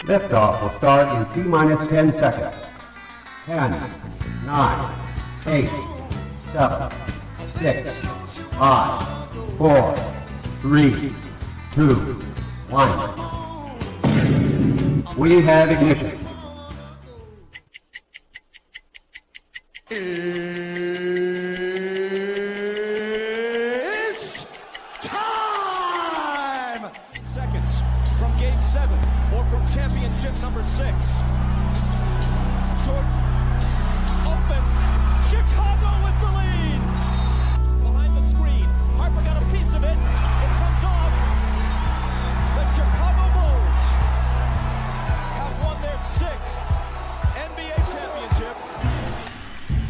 Liftoff will start in T-minus 10 seconds. 10, 9, 8, 7, 6, 5, 4, 3, 2, 1. We have ignition. It's time! Seconds from game 7 or from championship number 6. Jordan, open, Chicago with the lead! Behind the screen, Harper got a piece of it, it comes off. The Chicago Bulls have won their 6th NBA championship.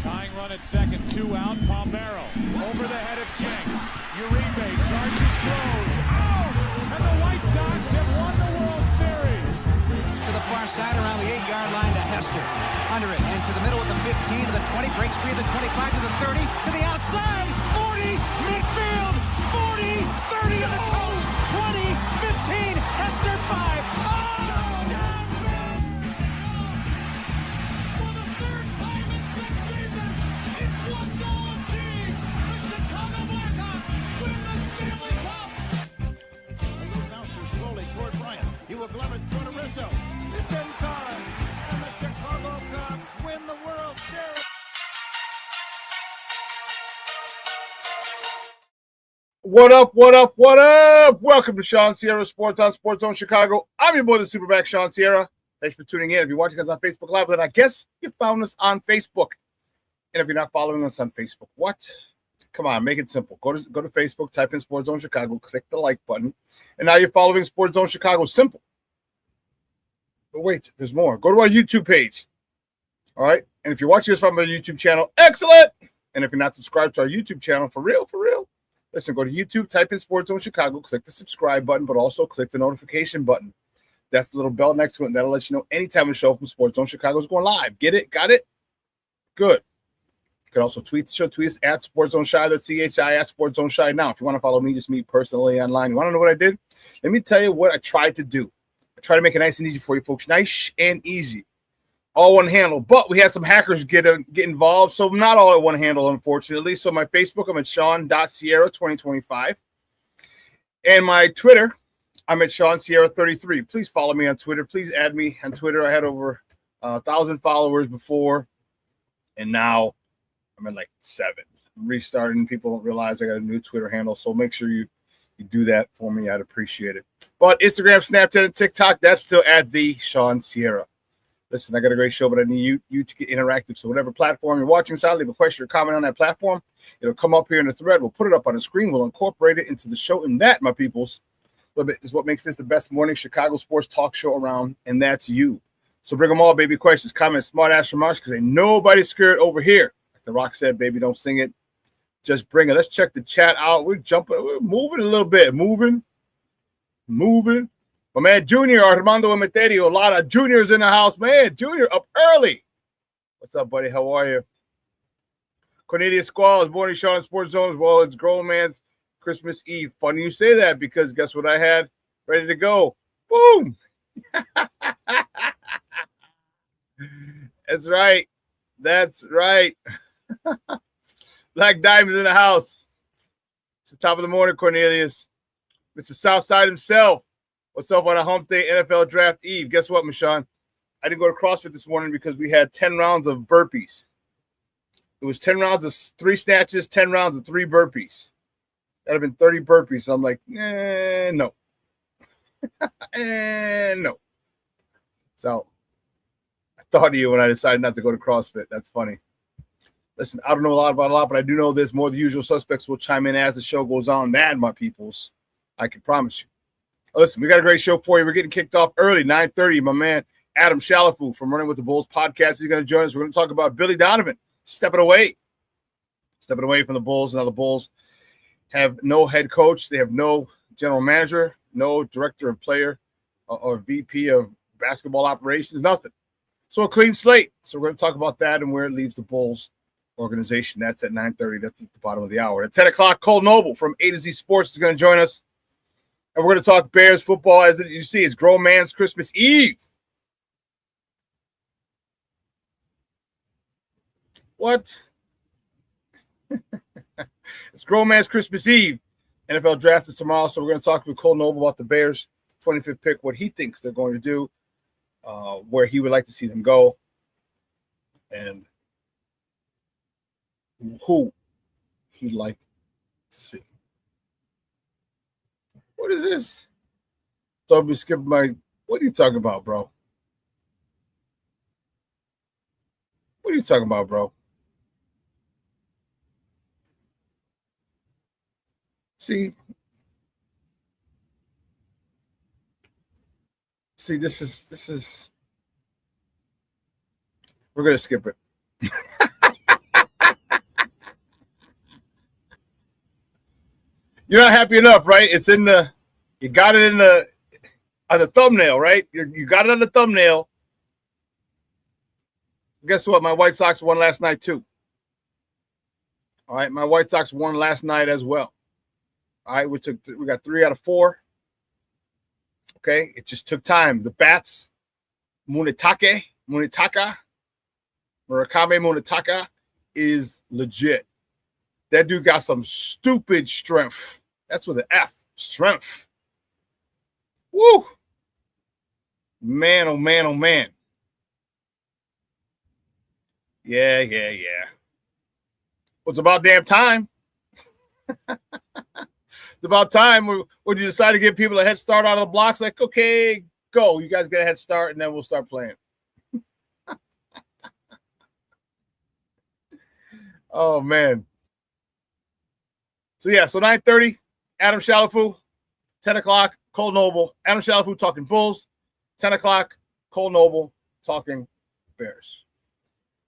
Tying run at second, 2 out, Pompero over the head of Jenks. Uribe charges, throws, out! And the White Sox have won the World Series. To the far side around the 8-yard line to Hester. Under it, and to the middle of the 15, to the 20, breaks free of the 25, to the 30, to the outside, 40, midfield, 40, 30 of the coast, 20, 15, Hester 5. For the 3rd time in 6 seasons, it's one goal achieved. The Chicago Blackhawks win the Stanley Cup. A little bouncer slowly toward Bryant. He will glove it toward Rizzo. It's in time, and the Chicago Cubs win the World Series. What up, what up, what up? Welcome to ShawnSierraSports on Sports Zone Chicago. I'm your boy, the SuperBack, Shawn Sierra. Thanks for tuning in. If you're watching us on Facebook Live, then I guess you found us on Facebook. And if you're not following us on Facebook, what? Come on, make it simple. Go to Facebook, type in Sports Zone Chicago, click the like button, and now you're following Sports Zone Chicago. Simple. But wait, there's more. Go to our YouTube page. All right? And if you're watching us from our YouTube channel, excellent! And if you're not subscribed to our YouTube channel, for real, listen, go to YouTube, type in Sports Zone Chicago, click the subscribe button, but also click the notification button. That's the little bell next to it, and that'll let you know anytime a show from Sports Zone Chicago is going live. Get it? Got it? Good. You can also tweet the show. Tweet us at Sports Zone Shy. That's CHI at Sports Zone Shy. Now, if you want to follow me, just me personally online. You want to know what I did? Let me tell you what I tried to do. I tried to make it nice and easy for you folks. Nice and easy. All one handle. But we had some hackers get involved, so not all at one handle, unfortunately. So my Facebook, I'm at Shawn.Sierra2025. And my Twitter, I'm at ShawnSierra33. Please follow me on Twitter. Please add me on Twitter. I had over 1,000 followers before, and now I'm at like 7. I'm restarting. People don't realize I got a new Twitter handle, so make sure you do that for me. I'd appreciate it. But Instagram, Snapchat, and TikTok, that's still at the Shawn Sierra. Listen, I got a great show, but I need you to get interactive. So whatever platform you're watching, leave a question or comment on that platform. It'll come up here in the thread. We'll put it up on the screen. We'll incorporate it into the show. And that, my peoples, is what makes this the best morning Chicago sports talk show around, and that's you. So bring them all, baby. Questions, comments, smart-ass remarks, because ain't nobody scared over here. Like The Rock said, baby, don't sing it. Just bring it. Let's check the chat out. We're moving a little bit. Moving. My man, Junior, Armando Emeterio, a lot of juniors in the house. Man, Junior up early. What's up, buddy? How are you? Cornelius Squall is morning show on Sports Zone as well. It's Grown Man's Christmas Eve. Funny you say that because guess what I had ready to go? Boom. That's right. Black Diamonds in the house. It's the top of the morning, Cornelius. Mr. Southside himself. What's up on a hump day NFL draft eve? Guess what, Michon? I didn't go to CrossFit this morning because we had 10 rounds of burpees. It was 10 rounds of 3 snatches, 10 rounds of 3 burpees. That would have been 30 burpees. So I'm like, no. No. So I thought of you when I decided not to go to CrossFit. That's funny. Listen, I don't know a lot, but I do know there's more. The usual suspects will chime in as the show goes on. That, my peoples, I can promise you. Listen, we got a great show for you. We're getting kicked off early, 9:30. My man, Adam Chalifoux from Running with the Bulls podcast, he's going to join us. We're going to talk about Billy Donovan stepping away from the Bulls. Now the Bulls have no head coach. They have no general manager, no director of player or VP of basketball operations, nothing. So a clean slate. So we're going to talk about that and where it leaves the Bulls organization. That's at 9:30. That's at the bottom of the hour. At 10 o'clock, Kole Noble from A to Z Sports is going to join us. And we're going to talk Bears football. As you see, it's Grown Man's Christmas Eve. What? It's Grown Man's Christmas Eve. NFL draft is tomorrow, so we're going to talk with Kole Noble about the Bears' 25th pick, what he thinks they're going to do, where he would like to see them go, and who he'd like to see. What is this? Thought we skipped my. What are you talking about, bro? What are you talking about, bro? See, this is. We're gonna skip it. You're not happy enough, right? It's in the. You got it in the on the thumbnail, right? You got it on the thumbnail. Guess what? My White Sox won last night too. All right, my White Sox won last night as well. All right, we got 3 out of 4. Okay, it just took time. The bats, Murakami Munetaka is legit. That dude got some stupid strength. That's with an F, strength. Woo! Man, oh man, oh man. Yeah. Well, it's about damn time. It's about time when you decide to give people a head start out of the blocks. Like, okay, go. You guys get a head start, and then we'll start playing. Oh, man. So 9:30, Adam Chalifoux, 10 o'clock, Kole Noble. Adam Chalifoux talking Bulls, 10 o'clock, Kole Noble talking Bears.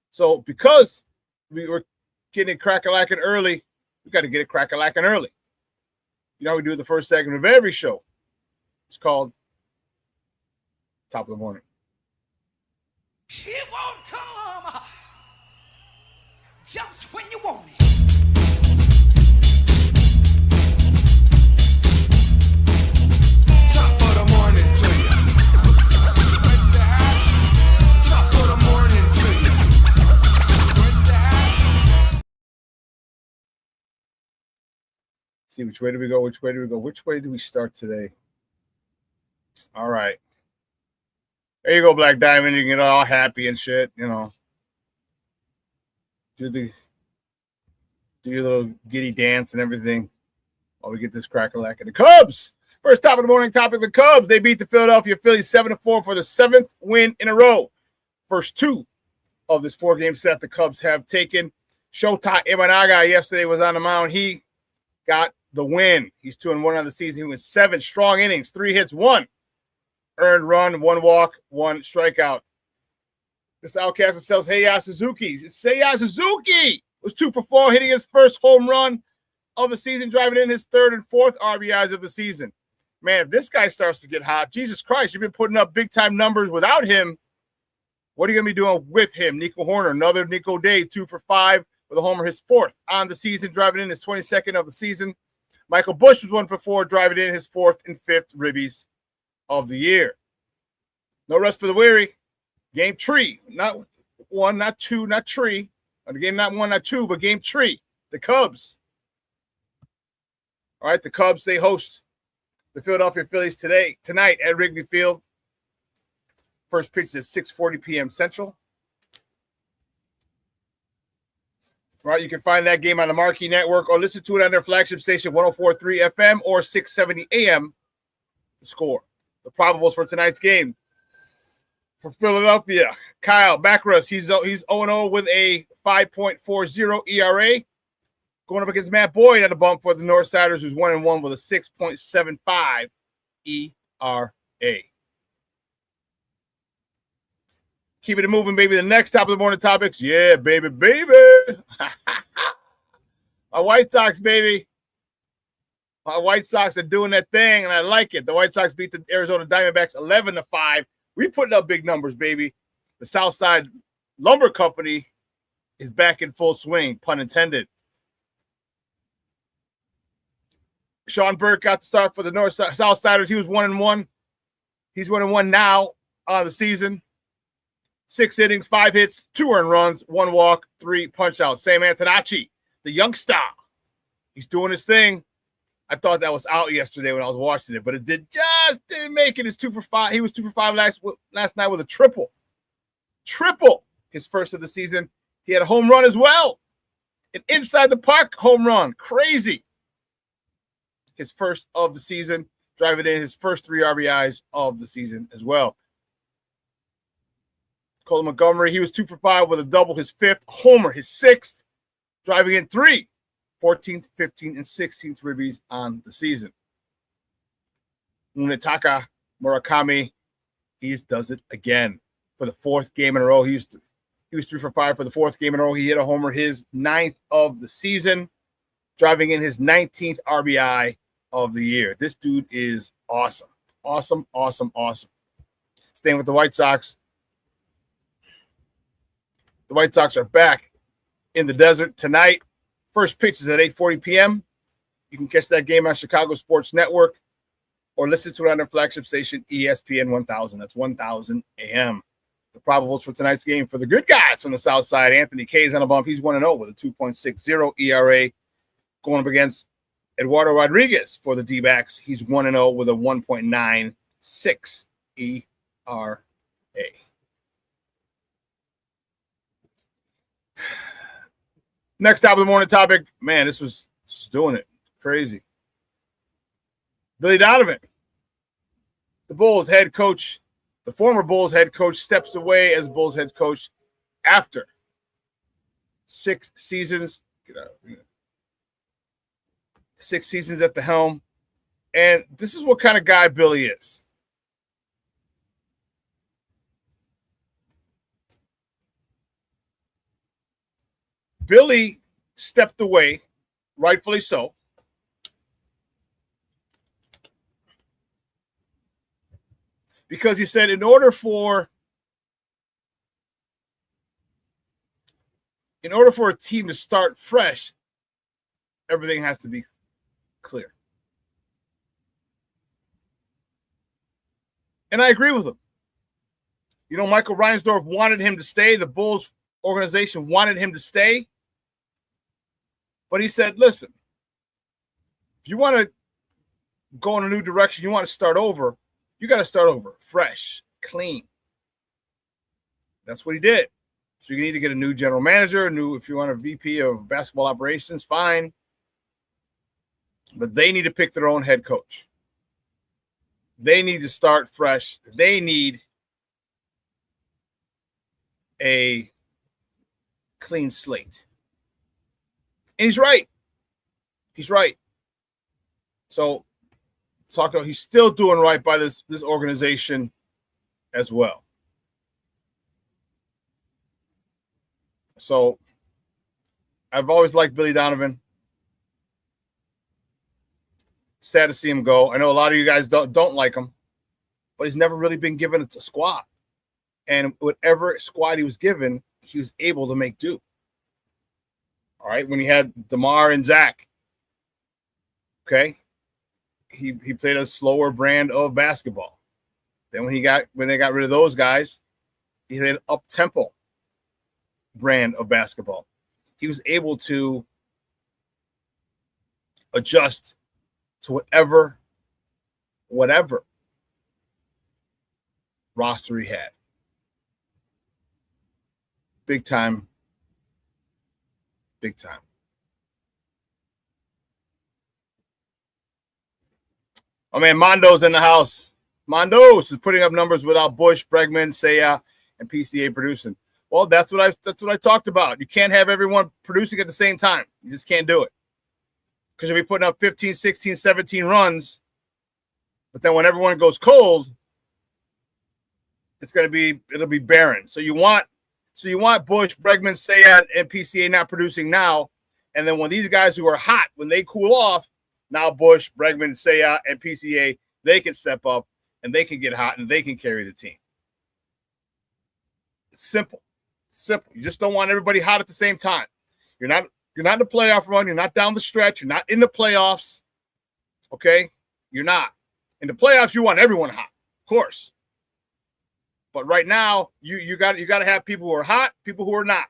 So because we were getting it crack-a-lacking early, we got to get it crack-a-lacking early. You know how we do the first segment of every show. It's called Top of the Morning. It won't come just when you want it. Top of the morning to you. Top of the morning to you. See, which way do we go? Which way do we start today? All right. There you go, Black Diamond. You can get all happy and shit, you know. Do your little giddy dance and everything while we get this crack-a-lack of the Cubs. First top of the morning topic, the Cubs. They beat the Philadelphia Phillies 7-4 for the 7th win in a row. First 2 of this 4-game set the Cubs have taken. Shota Imanaga yesterday was on the mound. He got the win. He's 2-1 on the season. He went 7 strong innings, 3 hits, 1 earned run, 1 walk, 1 strikeout. This outcast himself, Seiya Suzuki. Seiya Suzuki was 2 for 4, hitting his first home run of the season, driving in his 3rd and 4th RBIs of the season. Man, if this guy starts to get hot, Jesus Christ, you've been putting up big-time numbers without him. What are you going to be doing with him? Nico Horner, another Nico Day, 2 for 5 with a homer, his 4th on the season, driving in his 22nd of the season. Michael Busch was 1 for 4, driving in his 4th and 5th ribbies of the year. No rest for the weary. Game 3, not 1, not 2, not 3. Again, not 1, not 2, but game 3. The Cubs. All right, the Cubs, they host the Philadelphia Phillies tonight at Wrigley Field. First pitch is at 6:40 p.m. Central. All right, you can find that game on the Marquee Network or listen to it on their flagship station, 104.3 FM or 670 AM. The Score. The probables for tonight's game. For Philadelphia, Kyle Backrus, he's 0-0 with a 5.40 ERA. Going up against Matt Boyd at a bump for the Northsiders, who's 1-1 with a 6.75 ERA. Keeping it moving, baby. The next top of the morning topics. Yeah, baby. My White Sox, baby. My White Sox are doing that thing, and I like it. The White Sox beat the Arizona Diamondbacks 11-5. We putting up big numbers, baby. The Southside Lumber Company is back in full swing, pun intended. Sean Burke got the start for the Southsiders. He was 1-1. He's 1-1 now on the season. 6 innings, 5 hits, 2 earned runs, 1 walk, 3 punch-outs. Sam Antonacci, the youngster, he's doing his thing. I thought that was out yesterday when I was watching it, but it didn't make it. It's 2 for 5. He was 2 for 5 last night with a triple. Triple, his first of the season. He had a home run as well. An inside the park home run. Crazy. His first of the season, driving in his first 3 RBIs of the season as well. Colin Montgomery, he was 2 for 5 with a double, his 5th homer, his 6th, driving in 3, 14th, 15th, and 16th ribbies on the season. Munetaka Murakami, he does it again for the 4th game in a row. He was 3 for 5 for the 4th game in a row. He hit a homer, his 9th of the season, driving in his 19th RBI of the year. This dude is awesome. Awesome, awesome, awesome. Staying with the White Sox. The White Sox are back in the desert tonight. First pitch is at 8:40 p.m. You can catch that game on Chicago Sports Network or listen to it on their flagship station, ESPN 1000. That's 1000 a.m. The probables for tonight's game for the good guys on the south side. Anthony K's on a bump. He's 1-0 with a 2.60 ERA. Going up against Eduardo Rodriguez for the D-backs. He's 1-0 with a 1.96 ERA. Next top of the morning topic. Man, this was doing it. Crazy. Billy Donovan, the Bulls head coach, the former Bulls head coach, steps away as Bulls head coach after 6 seasons. 6 seasons at the helm. And this is what kind of guy Billy is. Billy stepped away, rightfully so, because he said in order for a team to start fresh, everything has to be clear. And I agree with him. You know, Michael Reinsdorf wanted him to stay. The Bulls organization wanted him to stay. But he said, listen, if you want to go in a new direction, you want to start over, you got to start over fresh, clean. That's what he did. So you need to get a new general manager, if you want a VP of basketball operations, fine. But they need to pick their own head coach. They need to start fresh. They need a clean slate. And he's right. He's right. So he's still doing right by this organization as well. So I've always liked Billy Donovan. Sad to see him go. I know a lot of you guys don't like him, but he's never really been given a squad. And whatever squad he was given, he was able to make do. All right, when he had DeMar and Zach, okay, he played a slower brand of basketball. Then when they got rid of those guys, he had an up-tempo brand of basketball. He was able to adjust to whatever roster he had. Big time. Big time. Oh, man, Mondo's in the house. Mondo's is putting up numbers without Bush, Bregman, Seiya, and PCA producing. Well, that's what I talked about. You can't have everyone producing at the same time. You just can't do it. Because you'll be putting up 15, 16, 17 runs, but then when everyone goes cold, it'll be barren. So you want Bush, Bregman, Seiya, and PCA not producing now, and then when these guys who are hot, when they cool off, now Bush, Bregman, Seiya, and PCA, they can step up and they can get hot and they can carry the team. It's simple. Simple. You just don't want everybody hot at the same time. You're not in the playoff run. You're not down the stretch. You're not in the playoffs. Okay? You're not. In the playoffs, you want everyone hot. Of course. But right now, you got to have people who are hot, people who are not.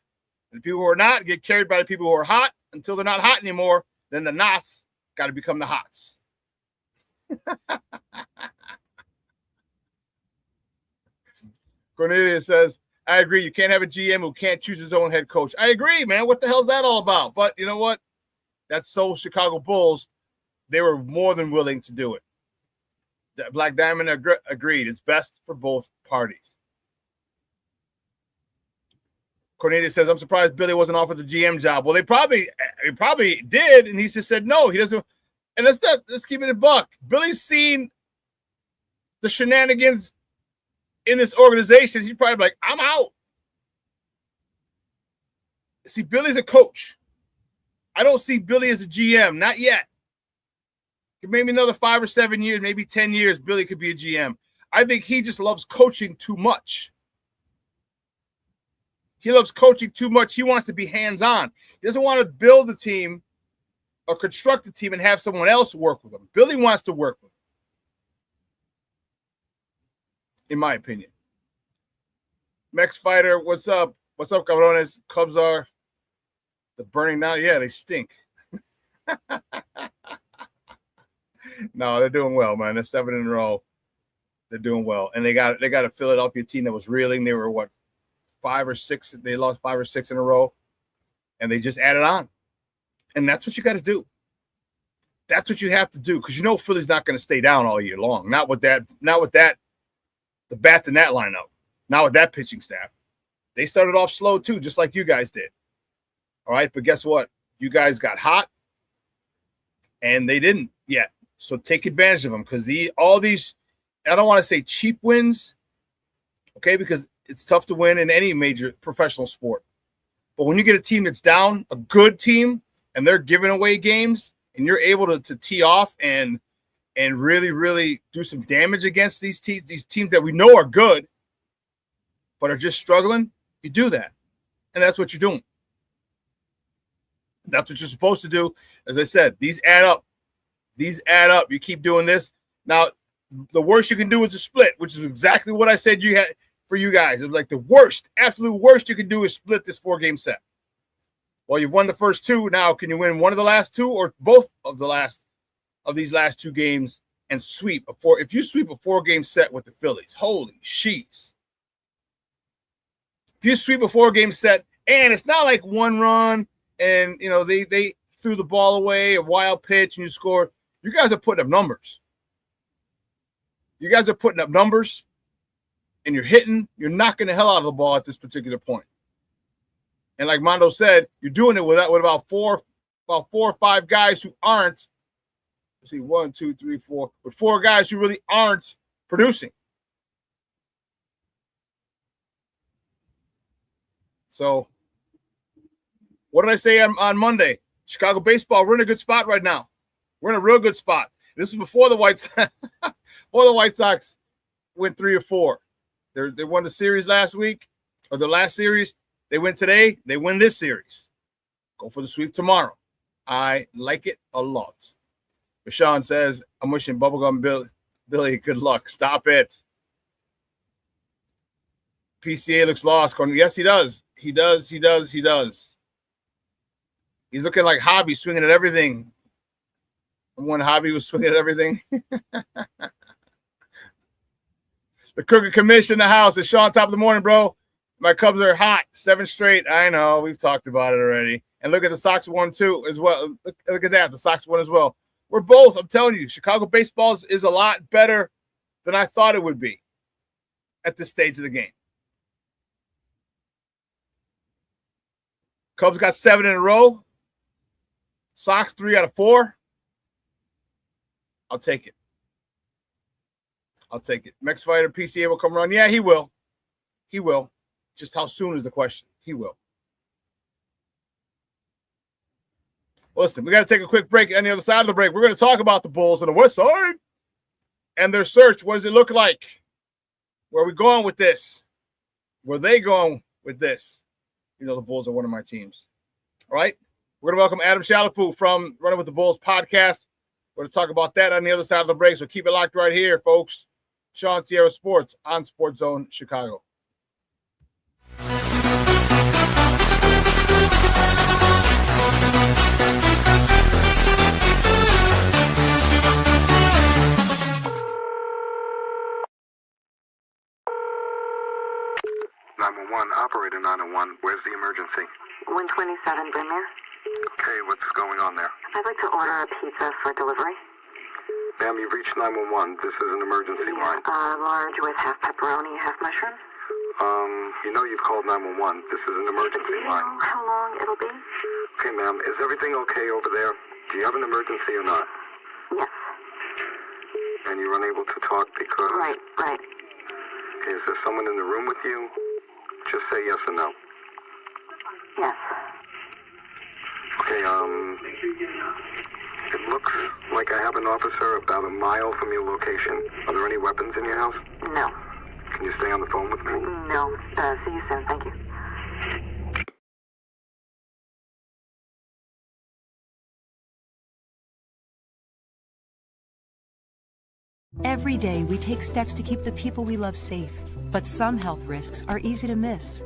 And the people who are not get carried by the people who are hot until they're not hot anymore. Then the nots got to become the hots. Cornelius says, I agree. You can't have a GM who can't choose his own head coach. I agree, man. What the hell's that all about? But you know what? That's so Chicago Bulls. They were more than willing to do it. Black Diamond agreed. It's best for both parties. Cornelius says, I'm surprised Billy wasn't offered the GM job. Well, they probably did, and he just said no. He doesn't. And let's keep it a buck. Billy's seen the shenanigans in this organization. He's probably like, I'm out. See, Billy's a coach. I don't see Billy as a GM, not yet. Maybe another 5 or 7 years, maybe 10 years, Billy could be a GM. I think he just loves coaching too much. He loves coaching too much. He wants to be hands-on. He doesn't want to build a team or construct a team and have someone else work with him. Billy wants to work with him, in my opinion. Mex Fighter, what's up? What's up, cabrones? Cubs are the burning now. Yeah, they stink. No, they're doing well, man. They're 7 in a row. They're doing well. And they got a Philadelphia team that was reeling. They were, 5 or 6? They lost 5 or 6 in a row. And they just added on. And that's what you got to do. That's what you have to do. Because Philly's not going to stay down all year long. Not with that, the bats in that lineup. Not with that pitching staff. They started off slow too, just like you guys did. All right, but guess what? You guys got hot. And they didn't yet. So take advantage of them, because all these, I don't want to say cheap wins, okay, because it's tough to win in any major professional sport. But when you get a team that's down, a good team, and they're giving away games, and you're able to tee off and really, really do some damage against these teams that we know are good, but are just struggling, you do that. And that's what you're doing. That's what you're supposed to do. As I said, these add up. You keep doing this. Now, the worst you can do is a split, which is exactly what I said you had for you guys. It was like the worst, absolute worst you can do is split this 4-game set. Well, you've won the first 2. Now, can you win one of the last 2 or both of these last 2 games and sweep a 4? If you sweep a 4-game set with the Phillies, holy sheesh. If you sweep a 4-game set, and it's not like 1 run and they threw the ball away, a wild pitch, and you scored. You guys are putting up numbers. And you're hitting. You're knocking the hell out of the ball at this particular point. And like Mondo said, you're doing it with about four or five guys who aren't. Let's see, 1, 2, 3, 4. With 4 guys who really aren't producing. So, what did I say on Monday? Chicago baseball, we're in a good spot right now. We're in a real good spot. This is before the White Sox went 3 or 4. They won the series last week, or the last series. They win today. They win this series. Go for the sweep tomorrow. I like it a lot. But Shawn says, I'm wishing Bubblegum Billy good luck. Stop it. PCA looks lost. Yes, he does. He does. He's looking like Hobby, swinging at everything. When Hobby was swinging at everything. The Crooked Commission in the house. It's Shawn, top of the morning, bro. My Cubs are hot. 7 straight. I know. We've talked about it already. And look at the Sox won too as well. Look at that. The Sox won as well. We're both. I'm telling you, Chicago baseball is a lot better than I thought it would be at this stage of the game. Cubs got 7 in a row. Sox 3 out of 4. I'll take it. Mex Fighter PCA will come around. Yeah, he will. Just how soon is the question? He will. Listen, we got to take a quick break. On the other side of the break, we're going to talk about the Bulls on the West Side and their search. What does it look like? Where are we going with this? Where are they going with this? The Bulls are one of my teams. All right? We're going to welcome Adam Chalifoux from Running with the Bulls podcast. We're going to talk about that on the other side of the break, so keep it locked right here, folks. Shawn Sierra Sports on Sports Zone Chicago. Operator 901, where's the emergency? 127 Brynmere. Okay, what's going on there? I'd like to order a pizza for delivery. Ma'am, you've reached 911. This is an emergency line. Large with half pepperoni, half mushrooms. You know you've called 911. This is an Do emergency you line. know how long it'll be? Okay, ma'am, is everything okay over there? Do you have an emergency or not? Yes. And you're unable to talk because... Right. Is there someone in the room with you? Just say yes or no. Yes. Okay, it looks like I have an officer about a mile from your location. Are there any weapons in your house? No. Can you stay on the phone with me? No. See you soon. Thank you. Every day, we take steps to keep the people we love safe, but some health risks are easy to miss.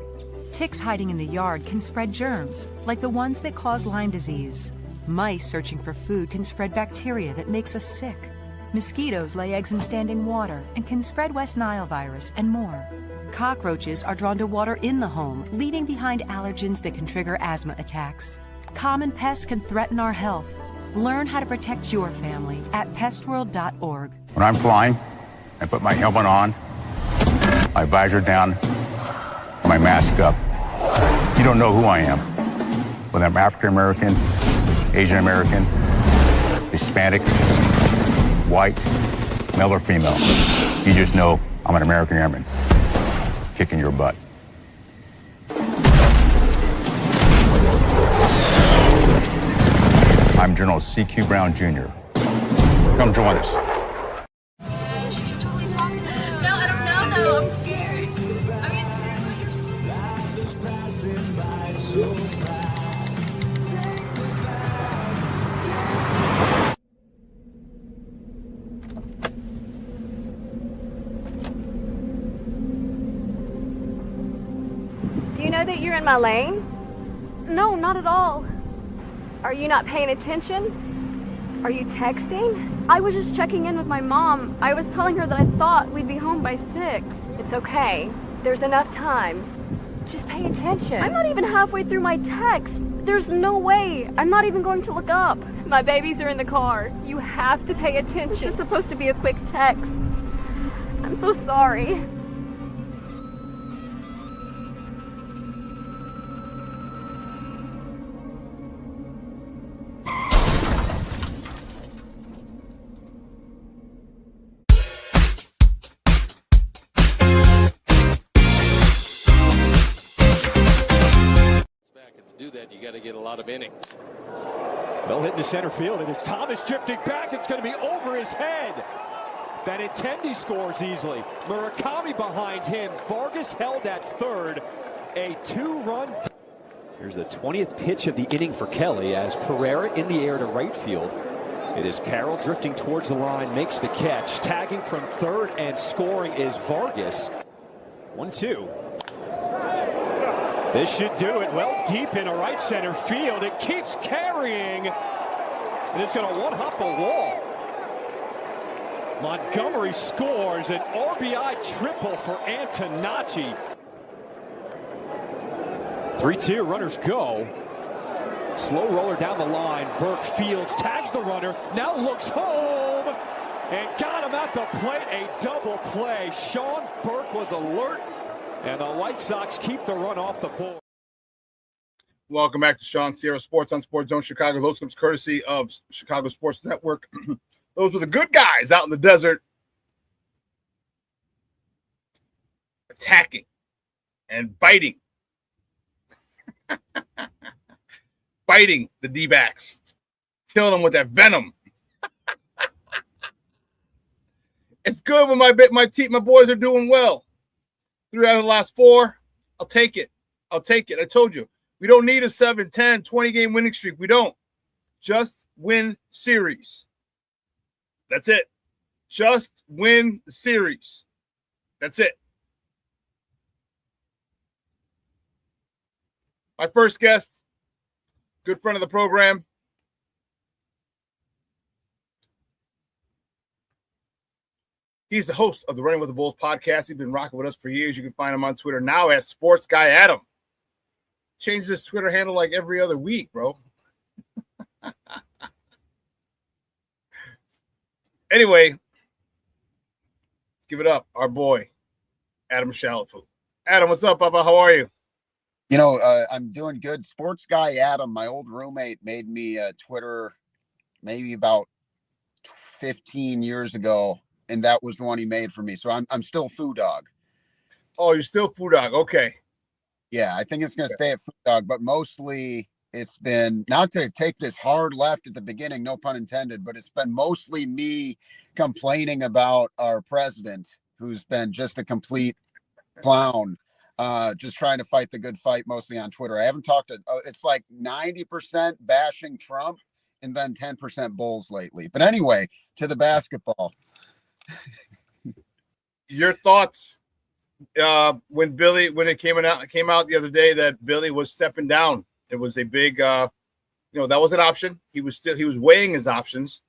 Ticks hiding in the yard can spread germs, like the ones that cause Lyme disease. Mice searching for food can spread bacteria that makes us sick. Mosquitoes lay eggs in standing water and can spread West Nile virus and more. Cockroaches are drawn to water in the home, leaving behind allergens that can trigger asthma attacks. Common pests can threaten our health. Learn how to protect your family at pestworld.org. When I'm flying, I put my helmet on, my visor down, my mask up. You don't know who I am. Whether I'm African American, Asian American, Hispanic, white, male or female. You just know I'm an American airman kicking your butt. I'm General C.Q. Brown Jr. Come join us. No, I don't know though. I'm scared. I mean, you're so... Do you know that you're in my lane? No, not at all. Are you not paying attention? Are you texting? I was just checking in with my mom. I was telling her that I thought we'd be home by 6. It's okay. There's enough time. Just pay attention. I'm not even halfway through my text. There's no way. I'm not even going to look up. My babies are in the car. You have to pay attention. It's just supposed to be a quick text. I'm so sorry. Do that, you got to get a lot of innings. Well hit into center field, and it's Thomas drifting back. It's going to be over his head. That Intendi scores easily. Murakami behind him. Vargas held at third. A 2-run. Here's the 20th pitch of the inning for Kelly as Pereira in the air to right field. It is Carroll drifting towards the line, makes the catch. Tagging from third and scoring is Vargas. 1-2. This should do it. Well deep into right center field. It keeps carrying. And it's going to one-hop the wall. Montgomery scores an RBI triple for Antonacci. 3-2, runners go. Slow roller down the line. Burke fields, tags the runner, now looks home, and got him at the plate. A double play. Sean Burke was alert, and the White Sox keep the run off the board. Welcome back to Shawn Sierra Sports on Sports Zone Chicago. Those comes courtesy of Chicago Sports Network. Those were the good guys out in the desert attacking and biting. Biting the D-backs. Killing them with that venom. It's good when my boys are doing well. 3 out of the last 4. I'll take it. I told you. We don't need a 7, 10, 20-game winning streak. We don't. Just win series. That's it. Just win the series. That's it. My first guest, good friend of the program. He's the host of the Running with the Bulls podcast. He's been rocking with us for years. You can find him on Twitter now at Sports Guy Adam. Changes his Twitter handle like every other week, bro. Anyway, let's give it up. Our boy, Adam Chalifoux. Adam, what's up, Papa? How are you? You know, I'm doing good. Sports Guy Adam, my old roommate, made me Twitter maybe about 15 years ago, and that was the one he made for me. So I'm still Foo Dog. Oh, you're still Foo Dog. Okay. Yeah, I think it's going to stay at Foo Dog, but mostly it's been, not to take this hard left at the beginning, no pun intended, but it's been mostly me complaining about our president, who's been just a complete clown, just trying to fight the good fight, mostly on Twitter. I haven't talked to, it's like 90% bashing Trump and then 10% Bulls lately. But anyway, to the basketball. Your thoughts when it came out the other day that Billy was stepping down. It was a big, that was an option. He was weighing his options,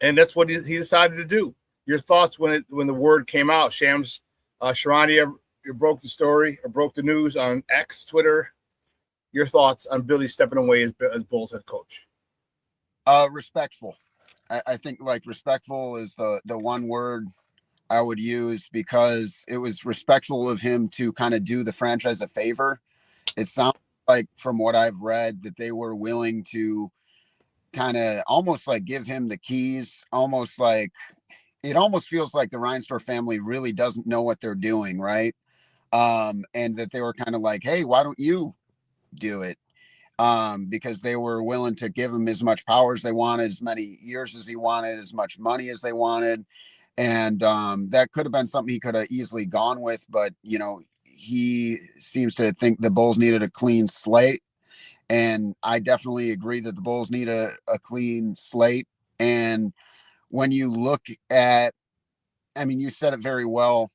and that's what he decided to do. Your thoughts when the word came out? Shams Charania broke the story or broke the news on X, Twitter. Your thoughts on Billy stepping away as Bulls head coach? Respectful. I think like respectful is the one word I would use, because it was respectful of him to kind of do the franchise a favor. It sounds like, from what I've read, that they were willing to kind of almost like give him the keys, almost like it almost feels like the Reinsdorf family really doesn't know what they're doing, right? And that they were kind of like, hey, why don't you do it? Because they were willing to give him as much power as they wanted, as many years as he wanted, as much money as they wanted. And that could have been something he could have easily gone with. But, he seems to think the Bulls needed a clean slate. And I definitely agree that the Bulls need a clean slate. And when you look at, you said it very well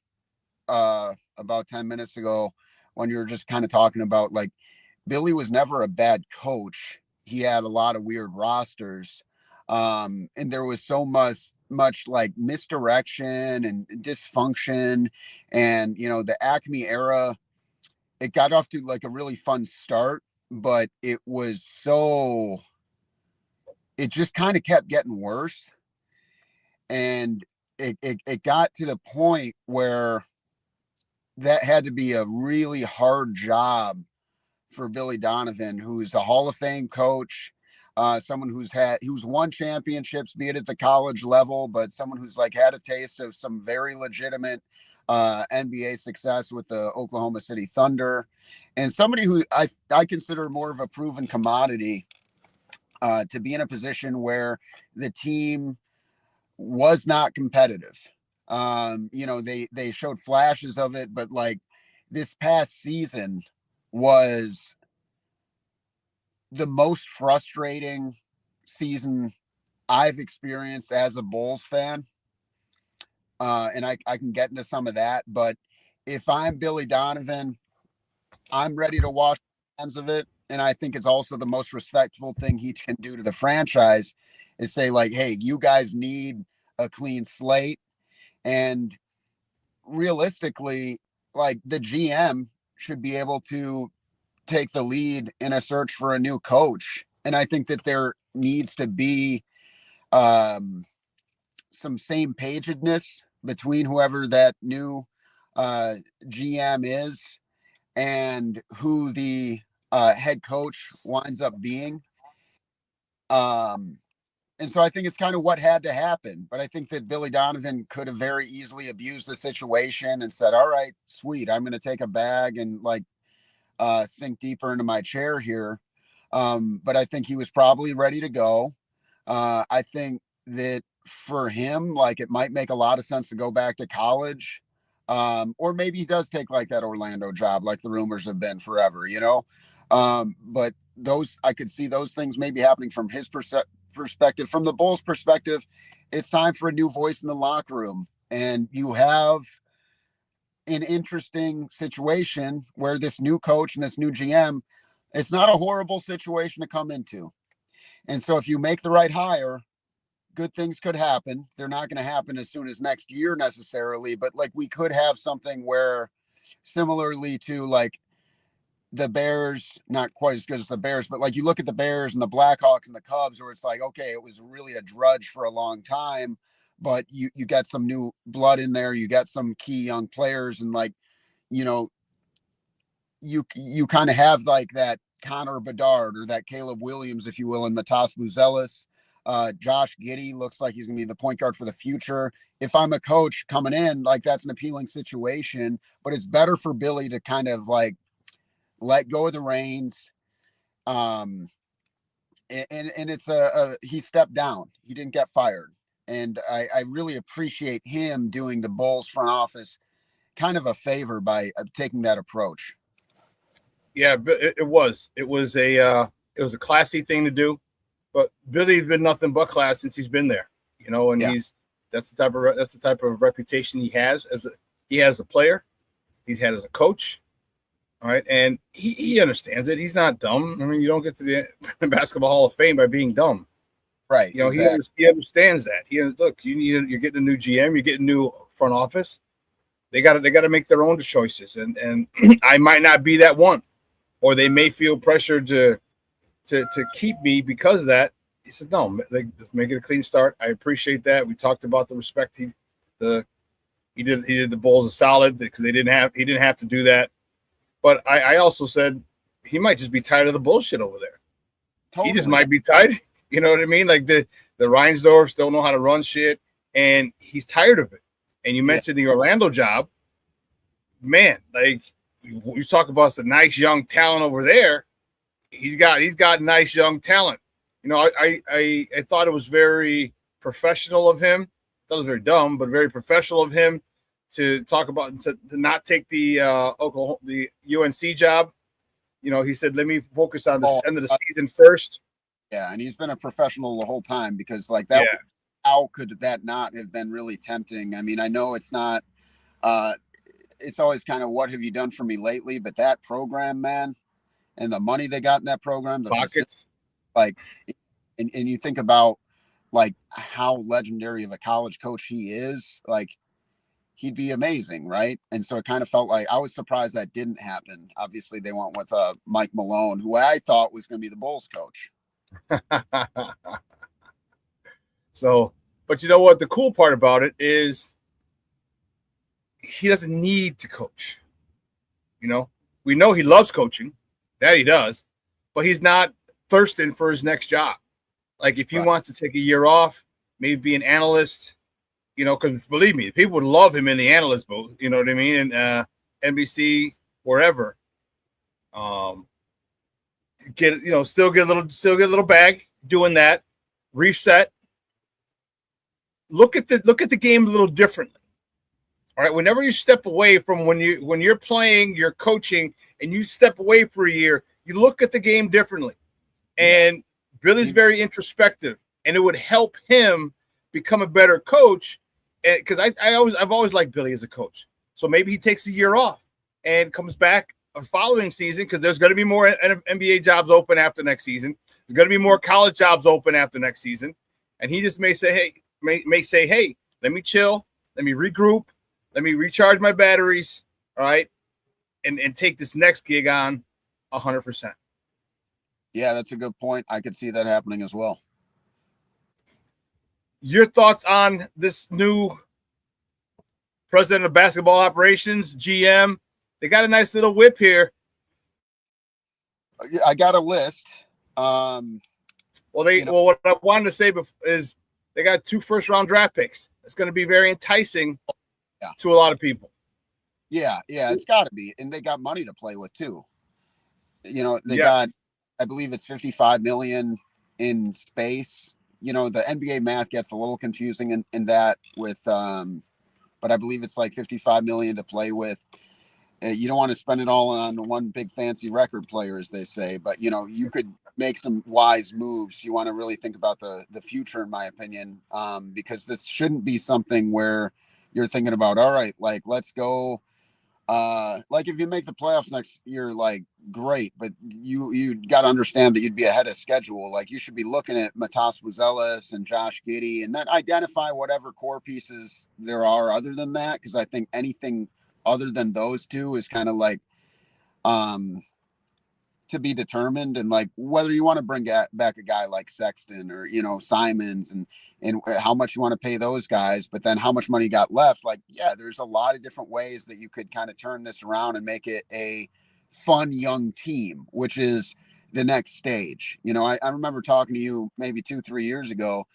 about 10 minutes ago when you were just kind of talking about, like, Billy was never a bad coach. He had a lot of weird rosters. And there was so much like misdirection and dysfunction. And, the Acme era, it got off to like a really fun start, but it just kind of kept getting worse. And it got to the point where that had to be a really hard job for Billy Donovan, who's a Hall of Fame coach, someone who's won championships, be it at the college level, but someone who's like had a taste of some very legitimate NBA success with the Oklahoma City Thunder, and somebody who I consider more of a proven commodity to be in a position where the team was not competitive. They showed flashes of it, but like this past season was the most frustrating season I've experienced as a Bulls fan. And I can get into some of that, but if I'm Billy Donovan, I'm ready to wash hands of it. And I think it's also the most respectful thing he can do to the franchise is say, like, hey, you guys need a clean slate. And realistically, like, the GM should be able to take the lead in a search for a new coach. And I think that there needs to be some same pagedness between whoever that new GM is and who the head coach winds up being. And so I think it's kind of what had to happen. But I think that Billy Donovan could have very easily abused the situation and said, all right, sweet, I'm going to take a bag and like sink deeper into my chair here. But I think he was probably ready to go. I think that for him, like, it might make a lot of sense to go back to college. Or maybe he does take like that Orlando job, like the rumors have been forever, But I could see those things maybe happening from his perspective. From the Bulls' perspective, it's time for a new voice in the locker room. And you have an interesting situation where this new coach and this new GM, it's not a horrible situation to come into. And so if you make the right hire, good things could happen. They're not going to happen as soon as next year necessarily, but like we could have something where similarly to like the Bears, not quite as good as the Bears, but like you look at the Bears and the Blackhawks and the Cubs where it's like, okay, it was really a drudge for a long time, but you got some new blood in there. You got some key young players and like, you know, you kind of have like that Connor Bedard or that Caleb Williams, if you will, and Matas Buzelis. Josh Giddey looks like he's going to be the point guard for the future. If I'm a coach coming in, like that's an appealing situation, but it's better for Billy to kind of like let go of the reins. And it's he stepped down. He didn't get fired. And I really appreciate him doing the Bulls front office kind of a favor by taking that approach. Yeah, it was a classy thing to do, but Billy's been nothing but class since he's been there, you know, and that's the type of reputation he has as a player, he's had as a coach. All right, and he understands it. He's not dumb. I mean, you don't get to the Basketball Hall of Fame by being dumb, right? You know, exactly. He understands that. You're getting a new GM, you're getting a new front office. They got to make their own choices, and I might not be that one, or they may feel pressured to keep me because of that. He said, no, let's make it a clean start. I appreciate that. We talked about the respect he did the Bulls a solid because he didn't have to do that. But I also said he might just be tired of the bullshit over there. Totally. He just might be tired. You know what I mean? Like the Reinsdorfs don't know how to run shit, and he's tired of it. And you mentioned the Orlando job. Man, like you talk about some nice young talent over there. He's got nice young talent. You know, I thought it was very professional of him. That was very dumb, but very professional of him to talk about to not take the UNC job. You know, he said, "Let me focus on the end of the season first." Yeah, and he's been a professional the whole time because like that. Yeah. How could that not have been really tempting? I mean, I know it's not. It's always kind of what have you done for me lately? But that program, man, and the money they got in that program, the pockets, like, and you think about like how legendary of a college coach he is, like. He'd be amazing, right? And so it kind of felt like I was surprised that didn't happen. Obviously, they went with Mike Malone, who I thought was going to be the Bulls coach. So, but you know what? The cool part about it is he doesn't need to coach. You know, we know he loves coaching, that he does, but he's not thirsting for his next job. Like if he wants to take a year off, maybe be an analyst. You know, because believe me, people would love him in the analyst booth. You know what I mean? And NBC, wherever. Still get a little bag doing that. Reset. Look at the game a little differently. All right. Whenever you step away from when you're playing, you're coaching, and you step away for a year, you look at the game differently. And Billy's very introspective, and it would help him become a better coach. Because I've always liked Billy as a coach. So maybe he takes a year off and comes back a following season because there's going to be more NBA jobs open after next season. There's going to be more college jobs open after next season. And he just may say, hey, let me chill. Let me regroup. Let me recharge my batteries. All right. And take this next gig on 100%. Yeah, that's a good point. I could see that happening as well. Your thoughts on this new president of basketball operations, GM? They got a nice little whip here. I got a list. What I wanted to say is they got 2 first-round draft picks. It's going to be very enticing to a lot of people. Yeah, it's got to be. And they got money to play with, too. You know, they got, I believe it's $55 million in space. You know, the NBA math gets a little confusing in that with, but I believe it's like $55 million to play with. You don't want to spend it all on one big fancy record player, as they say, but you know, you could make some wise moves. You want to really think about the future, in my opinion, because this shouldn't be something where you're thinking about, all right, like, let's go. Like if you make the playoffs next year, like great, but you got to understand that you'd be ahead of schedule. Like you should be looking at Matas Buzelis and Josh Giddey, and then identify whatever core pieces there are other than that. Because I think anything other than those two is kind of like to be determined, and like whether you want to bring back a guy like Sexton or Simons and how much you want to pay those guys, but then how much money you got left. Like, yeah, there's a lot of different ways that you could kind of turn this around and make it a fun young team, which is the next stage. I remember talking to you maybe 2-3 years ago,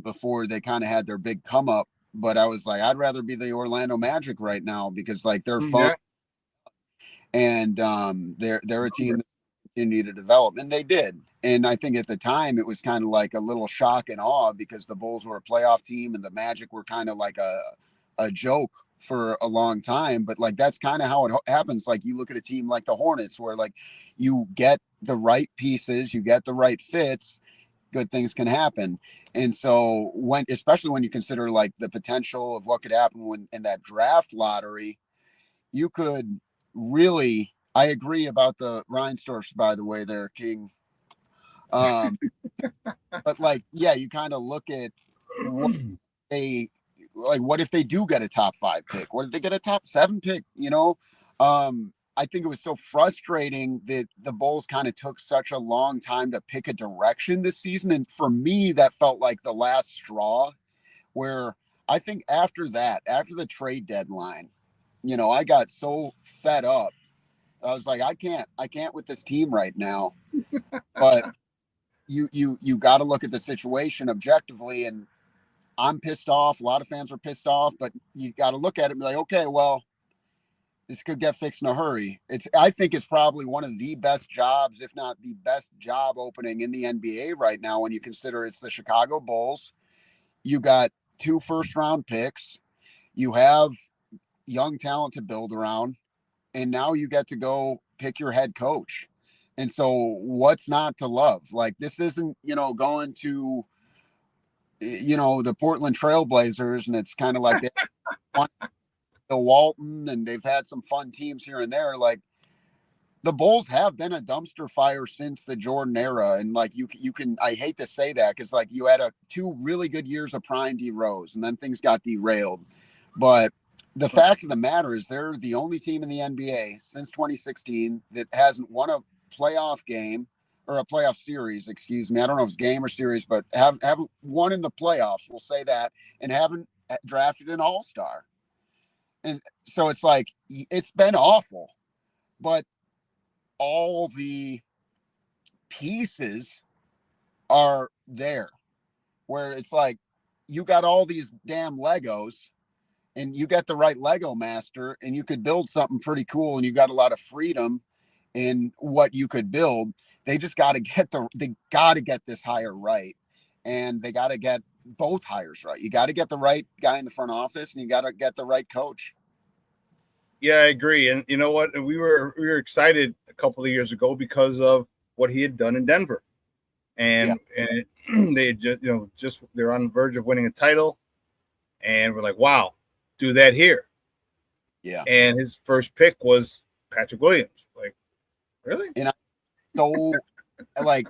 before they kind of had their big come up, but I was like, I'd rather be the Orlando Magic right now because like they're fun. And they're a team that continue to develop, and they did. And I think at the time it was kind of like a little shock and awe because the Bulls were a playoff team and the Magic were kind of like a joke for a long time. But like that's kind of how it happens. Like you look at a team like the Hornets, where like you get the right pieces, you get the right fits, good things can happen. And so especially when you consider like the potential of what could happen in that draft lottery, you could really, I agree about the Reinsdorfs, by the way, there, King. But like, yeah, you kind of look at what if they do get a top 5 pick? What if they get a top 7 pick? I think it was so frustrating that the Bulls kind of took such a long time to pick a direction this season. And for me, that felt like the last straw, where I think after the trade deadline, I got so fed up. I was like, I can't with this team right now. But you got to look at the situation objectively, and I'm pissed off. A lot of fans are pissed off, but you got to look at it and be like, okay, well, this could get fixed in a hurry. I think it's probably one of the best jobs, if not the best job opening in the NBA right now, when you consider it's the Chicago Bulls. You got 2 first-round picks. You have young talent to build around, and now you get to go pick your head coach. And so what's not to love? Like, this isn't, going to, the Portland Trailblazers, and it's kind of like they want the Walton, and they've had some fun teams here and there. Like, the Bulls have been a dumpster fire since the Jordan era. And like, you can, I hate to say that, because like you had 2 really good years of prime D Rose, and then things got derailed. But the fact of the matter is they're the only team in the NBA since 2016 that hasn't won a playoff game, or a playoff series, excuse me. I don't know if it's game or series, but haven't won in the playoffs, we'll say that, and haven't drafted an all-star. And so it's like, it's been awful, but all the pieces are there, where it's like, you got all these damn Legos, and you got the right Lego master, and you could build something pretty cool, and you got a lot of freedom in what you could build. They just got to get this hire right, and they got to get both hires right. You got to get the right guy in the front office, and you got to get the right coach. Yeah, I agree. And you know what? We were excited a couple of years ago because of what he had done in Denver, and they just they're on the verge of winning a title, and we're like, wow, do that here. Yeah. And his first pick was Patrick Williams. Like, really? And so like,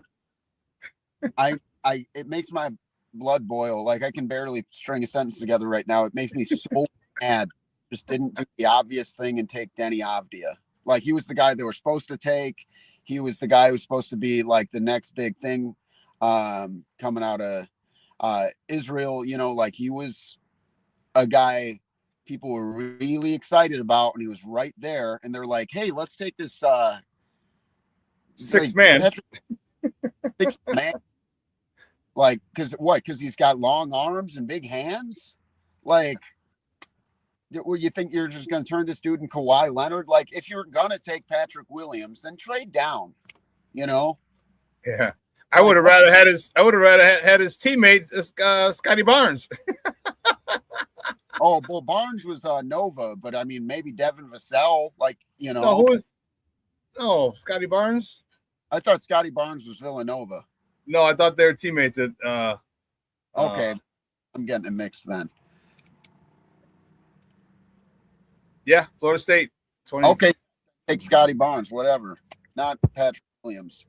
it makes my blood boil. Like, I can barely string a sentence together right now. It makes me so mad. Just didn't do the obvious thing and take Denny Avdia. Like, he was the guy they were supposed to take. He was the guy who was supposed to be like the next big thing coming out of Israel. Like, he was a guy people were really excited about, and he was right there. And they're like, hey, let's take this six man. Like, because he's got long arms and big hands? Like, well, you think you're just going to turn this dude in Kawhi Leonard? Like, if you're going to take Patrick Williams, then trade down, Yeah. I would have rather had his teammates, Scotty Barnes. Oh, well, Barnes was Nova, but I mean, maybe Devin Vassell, like, No, Scotty Barnes? I thought Scotty Barnes was Villanova. No, I thought they were teammates at. Okay, I'm getting it mixed then. Yeah, Florida State. 20. Okay, take Scotty Barnes, whatever. Not Patrick Williams.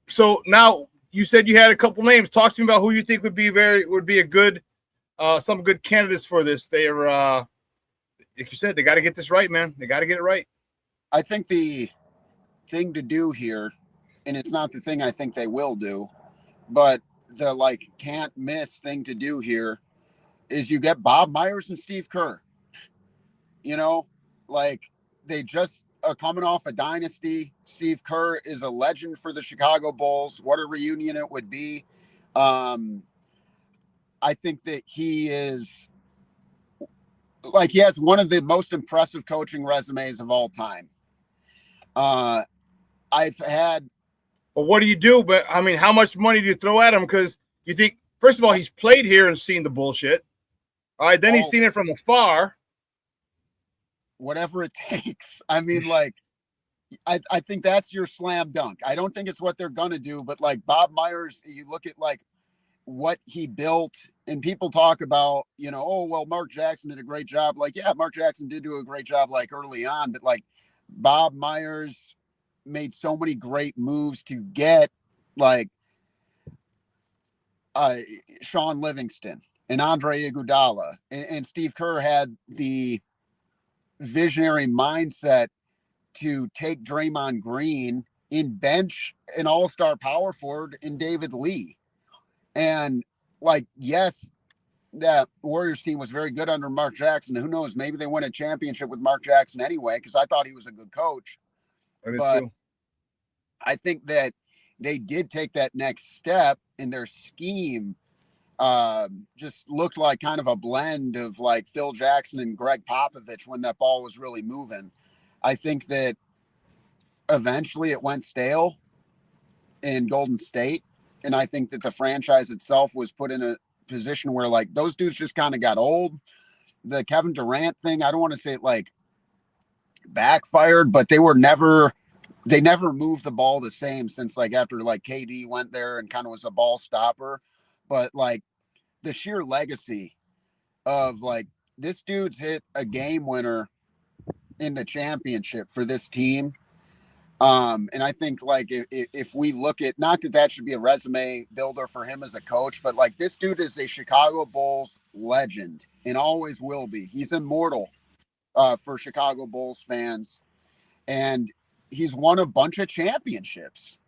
So now you said you had a couple names. Talk to me about who you think would be a good, some good candidates for this. They're, like you said, they got to get this right, man. They got to get it right. I think the thing to do here, and it's not the thing I think they will do, but the like can't miss thing to do here is you get Bob Myers and Steve Kerr. You know, like they just are coming off a dynasty. Steve Kerr is a legend for the Chicago Bulls. What a reunion it would be. I think that he is like, he has one of the most impressive coaching resumes of all time. I've had. But what do you do? But I mean, how much money do you throw at him? Because you think, first of all, he's played here and seen the bullshit. All right, then he's seen it from afar. Whatever it takes. I mean, like, I think that's your slam dunk. I don't think it's what they're gonna do, but like Bob Myers, you look at like what he built, and people talk about, you know, oh well, Mark Jackson did a great job. Like, yeah, Mark Jackson did do a great job like early on, but like Bob Myers made so many great moves to get like Sean Livingston and Andre Iguodala, and Steve Kerr had the visionary mindset to take Draymond Green in bench an all-star power forward in David Lee. And like, yes, that Warriors team was very good under Mark Jackson. Who knows? Maybe they win a championship with Mark Jackson anyway, because I thought he was a good coach. But I think that they did take that next step in their scheme. Just looked like kind of a blend of like Phil Jackson and Greg Popovich when that ball was really moving. I think that eventually it went stale in Golden State. And I think that the franchise itself was put in a position where like those dudes just kind of got old. The Kevin Durant thing, I don't want to say it like backfired, but they never moved the ball the same since like after like KD went there and kind of was a ball stopper. But like the sheer legacy of like this dude's hit a game winner in the championship for this team. And I think like if we look at, not that should be a resume builder for him as a coach, but like this dude is a Chicago Bulls legend and always will be. He's immortal for Chicago Bulls fans. And he's won a bunch of championships.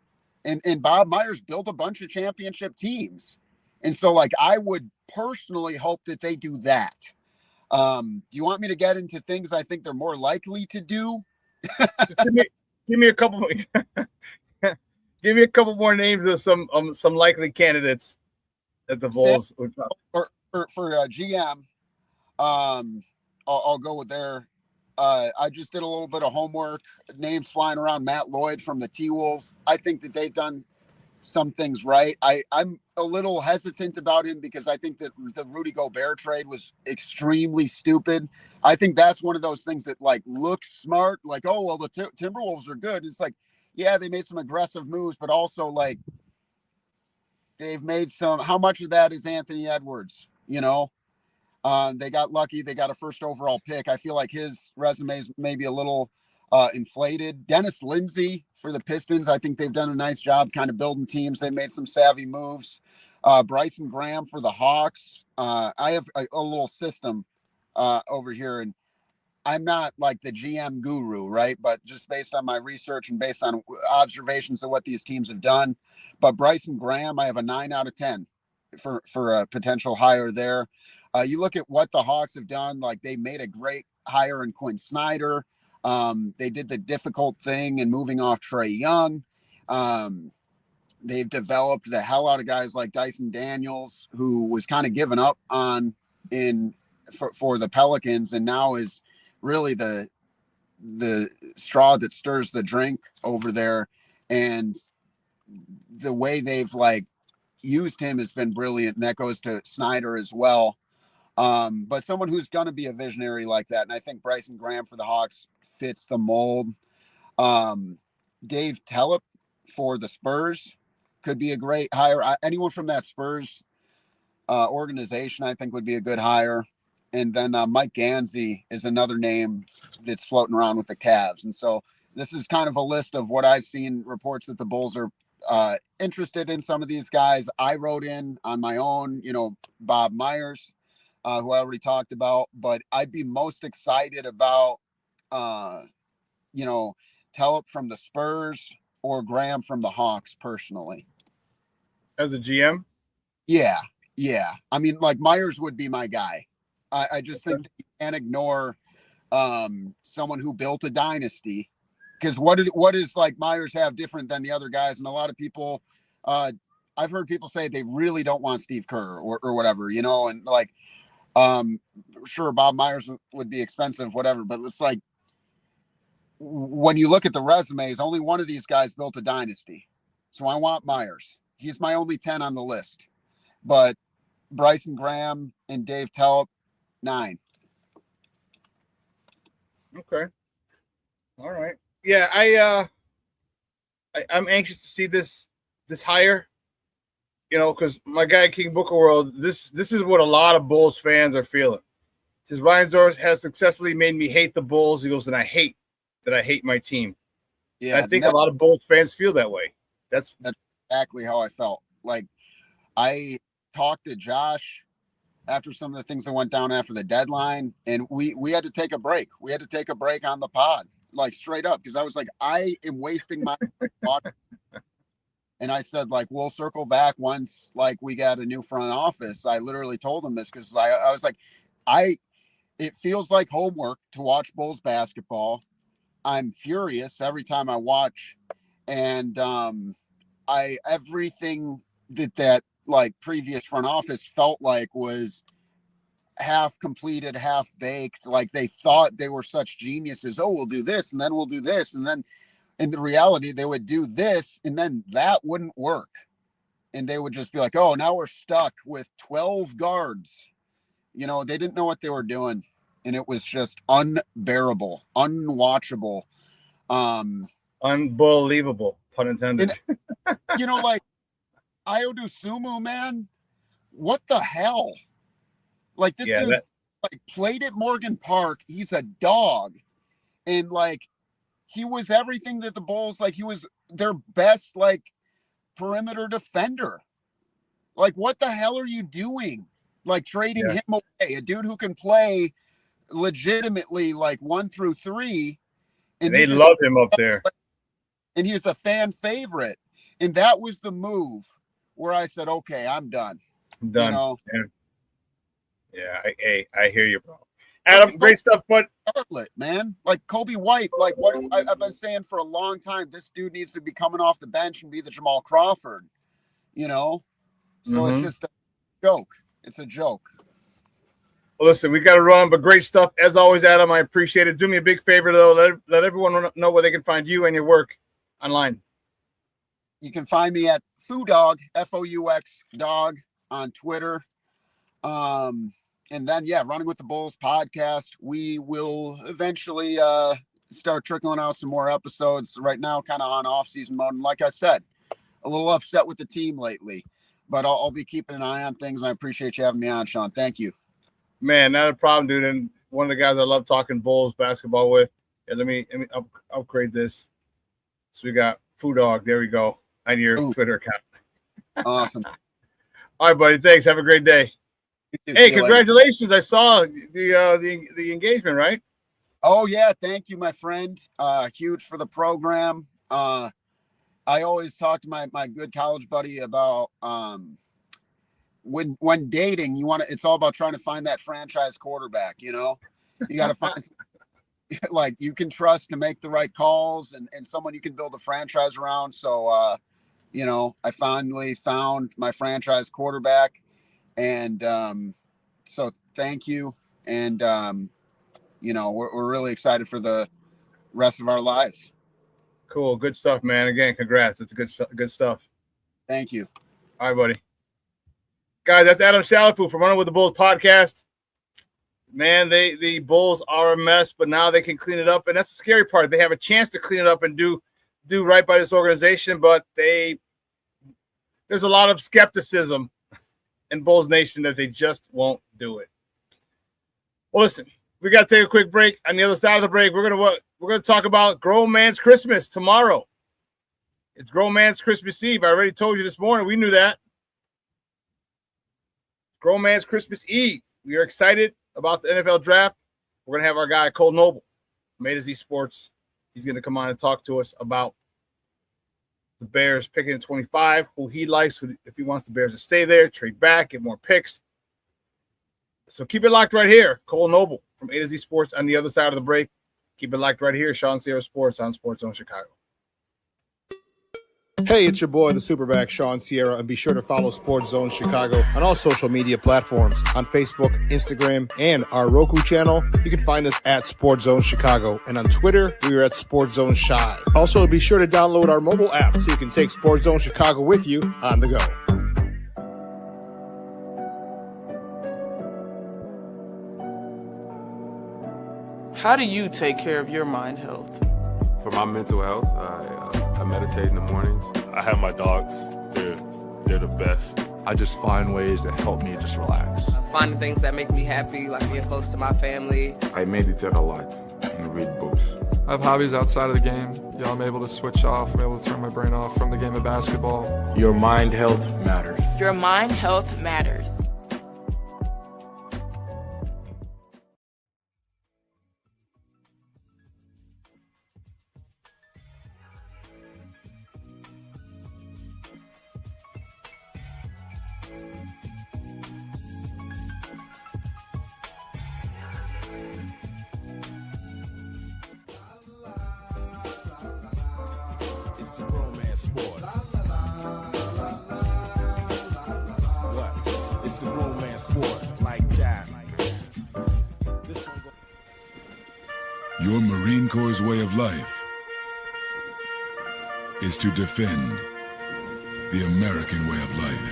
And Bob Myers built a bunch of championship teams. And so, like, I would personally hope that they do that. Do you want me to get into things I think they're more likely to do? give me a couple. Give me a couple more names of some likely candidates that the Bulls would for GM. I'll go with their. I just did a little bit of homework. Names flying around. Matt Lloyd from the T-Wolves. I think that they've done some things right. I'm a little hesitant about him because I think that the Rudy Gobert trade was extremely stupid. I think that's one of those things that like looks smart, like, oh, well, the Timberwolves are good. It's like, yeah, they made some aggressive moves, but also like they've made some, how much of that is Anthony Edwards? You know, they got lucky. They got a first overall pick. I feel like his resume is maybe a little inflated. Dennis Lindsey for the Pistons. I think they've done a nice job kind of building teams. They made some savvy moves. Bryson Graham for the Hawks. I have a little system over here, and I'm not like the GM guru, right? But just based on my research and based on observations of what these teams have done. But Bryson Graham, I have a 9 out of 10 for a potential hire there. You look at what the Hawks have done. Like they made a great hire in Quinn Snyder. They did the difficult thing in moving off Trae Young. They've developed the hell out of guys like Dyson Daniels, who was kind of given up on for the Pelicans, and now is really the straw that stirs the drink over there. And the way they've like used him has been brilliant, and that goes to Snyder as well. But someone who's going to be a visionary like that, and I think Bryson Graham for the Hawks fits the mold. Dave Tellep for the Spurs could be a great hire. Anyone from that Spurs organization, I think, would be a good hire. And then Mike Gansey is another name that's floating around with the Cavs. And so this is kind of a list of what I've seen reports that the Bulls are interested in some of these guys. I wrote in on my own, Bob Myers, who I already talked about, but I'd be most excited about, Tellep from the Spurs or Graham from the Hawks personally. As a GM? Yeah. I mean, like Myers would be my guy. I just think that you can't ignore someone who built a dynasty, because what is like Myers have different than the other guys? And a lot of people, I've heard people say they really don't want Steve Kerr or whatever, and like, sure, Bob Myers would be expensive, whatever, but it's like, when you look at the resumes, only one of these guys built a dynasty. So I want Myers. He's my only 10 on the list. But Bryson Graham and Dave Tellep, 9. Okay. All right. Yeah, I'm anxious to see this hire. Because my guy King Booker World, this is what a lot of Bulls fans are feeling. Says Ryan Zors has successfully made me hate the Bulls. He goes, and I hate my team. Yeah, I think a lot of Bulls fans feel that way. That's exactly how I felt. Like, I talked to Josh after some of the things that went down after the deadline, and we had to take a break. We had to take a break on the pod, like straight up, because I was like, I am wasting my thought. And I said, like, we'll circle back once, like, we got a new front office. I literally told him this because I was like, it feels like homework to watch Bulls basketball. I'm furious every time I watch, and everything that like previous front office felt like was half completed, half baked. Like they thought they were such geniuses. Oh, we'll do this, and then we'll do this, and then in the reality they would do this, and then that wouldn't work, and they would just be like, oh, now we're stuck with 12 guards. They didn't know what they were doing. And it was just unbearable, unwatchable, unbelievable, pun intended. And, like Iodusumu, man, what the hell? Like this dude like played at Morgan Park. He's a dog, and like he was everything that the Bulls, like he was their best like perimeter defender. Like what the hell are you doing? Like trading him away, a dude who can play legitimately like 1 through 3, and they love him up there, and he's a fan favorite, and that was the move where I said, okay, I'm done. I hear you, bro. Adam, great stuff, but man, like Kobe White, like what I've been saying for a long time, this dude needs to be coming off the bench and be the Jamal Crawford, so it's just a joke. It's a joke. Well, listen, we got to run, but great stuff. As always, Adam, I appreciate it. Do me a big favor, though. Let everyone know where they can find you and your work online. You can find me at Foudog, F-O-U-X, dog, on Twitter. And then, Running with the Bulls podcast. We will eventually start trickling out some more episodes. Right now, kind of on off-season mode. And like I said, a little upset with the team lately. But I'll be keeping an eye on things, and I appreciate you having me on, Shawn. Thank you. Man, not a problem, dude. And one of the guys I love talking Bulls basketball with. Yeah, let me upgrade this. So we got Foodog. There we go. On your Twitter account. Awesome. All right, buddy. Thanks. Have a great day. Hey, congratulations. I saw the engagement, right? Oh, yeah. Thank you, my friend. Huge for the program. I always talk to my good college buddy about when dating, it's all about trying to find that franchise quarterback, you got to find like you can trust to make the right calls and someone you can build a franchise around. So, I finally found my franchise quarterback, and so thank you. And, we're really excited for the rest of our lives. Cool. Good stuff, man. Again, congrats. It's good stuff. Thank you. All right, buddy. Guys, that's Adam Chalifoux from Running with the Bulls podcast. Man, the Bulls are a mess, but now they can clean it up. And that's the scary part. They have a chance to clean it up and do do right by this organization, but there's a lot of skepticism in Bulls Nation that they just won't do it. Well, listen, we got to take a quick break. On the other side of the break, we're gonna talk about Grown Man's Christmas tomorrow. It's Grown Man's Christmas Eve. I already told you this morning. We knew that. Grown Man's Christmas Eve. We are excited about the NFL draft. We're gonna have our guy Kole Noble from A to Z Sports. He's gonna come on and talk to us about the Bears picking at 25, who he likes, if he wants the Bears to stay there, trade back, get more picks. So keep it locked right here. Kole Noble from A to Z Sports on the other side of the break. Keep it locked right here. Shawn Sierra Sports on Sports Zone Chicago. Hey, it's your boy, the SuperBack, Shawn Sierra, and be sure to follow Sports Zone Chicago on all social media platforms, on Facebook, Instagram, and our Roku channel. You can find us at Sports Zone Chicago, and on Twitter, we are at Sports Zone Shy. Also, be sure to download our mobile app so you can take Sports Zone Chicago with you on the go. How do you take care of your mind health? For my mental health, I meditate in the mornings. I have my dogs. They're the best. I just find ways that help me just relax. Finding things that make me happy, like being close to my family. I meditate a lot and read books. I have hobbies outside of the game. I'm able to switch off. I'm able to turn my brain off from the game of basketball. Your mind health matters. Your mind health matters. It's a romance sport. What? It's a romance sport like that. Your Marine Corps' way of life is to defend the American way of life.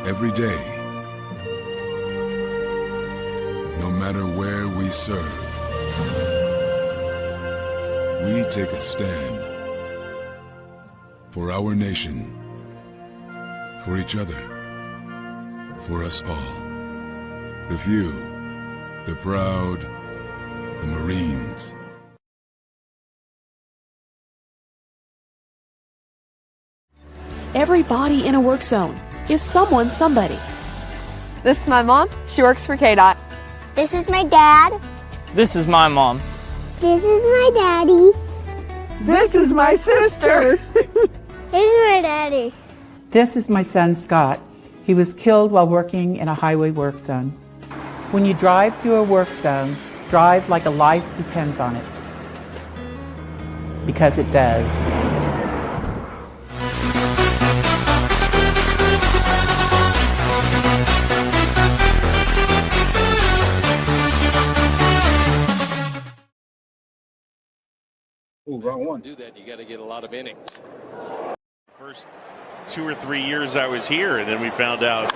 Every day, no matter where we serve, we take a stand for our nation, for each other, for us all. The few, the proud, the Marines. Everybody in a work zone is someone somebody. This is my mom. She works for KDOT. This is my dad. This is my mom. This is my daddy. This is my sister. This is my daddy. This is my son, Scott. He was killed while working in a highway work zone. When you drive through a work zone, drive like a life depends on it. Because it does. Ooh, wrong one. To do that, you got to get a lot of innings. First 2 or 3 years I was here, and then we found out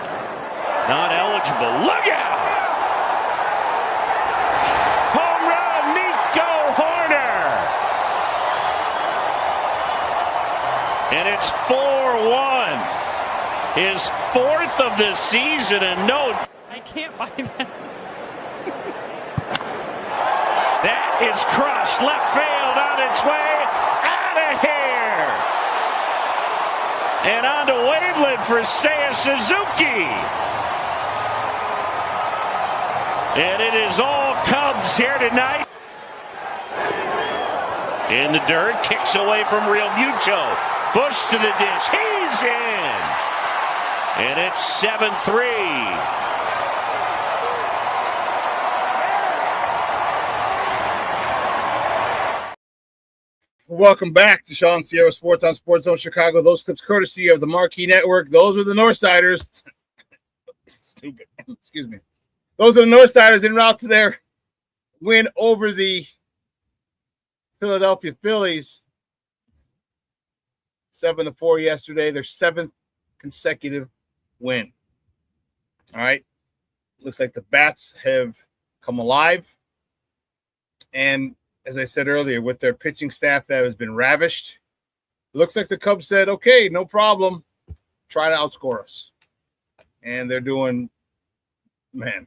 not eligible. Look out! Home run, Nico Horner! And it's 4-1. His fourth of the season, and no. I can't buy that. That is crushed. Left field on its way. Out of here. And on to Waveland for Seiya Suzuki. And it is all Cubs here tonight. In the dirt, kicks away from Real Muto. Bush to the dish. He's in. And it's 7-3. welcome back to Shawn Sierra Sports on Sports Zone Chicago. Those clips courtesy of the Marquee Network. Those were the Northsiders. Stupid. Excuse me. Those are the Northsiders en route to their win over the Philadelphia Phillies. 7-4 yesterday. Their 7th consecutive win. All right. Looks like the bats have come alive. And as I said earlier, with their pitching staff that has been ravished, looks like the Cubs said, okay, no problem. Try to outscore us. And they're doing, man.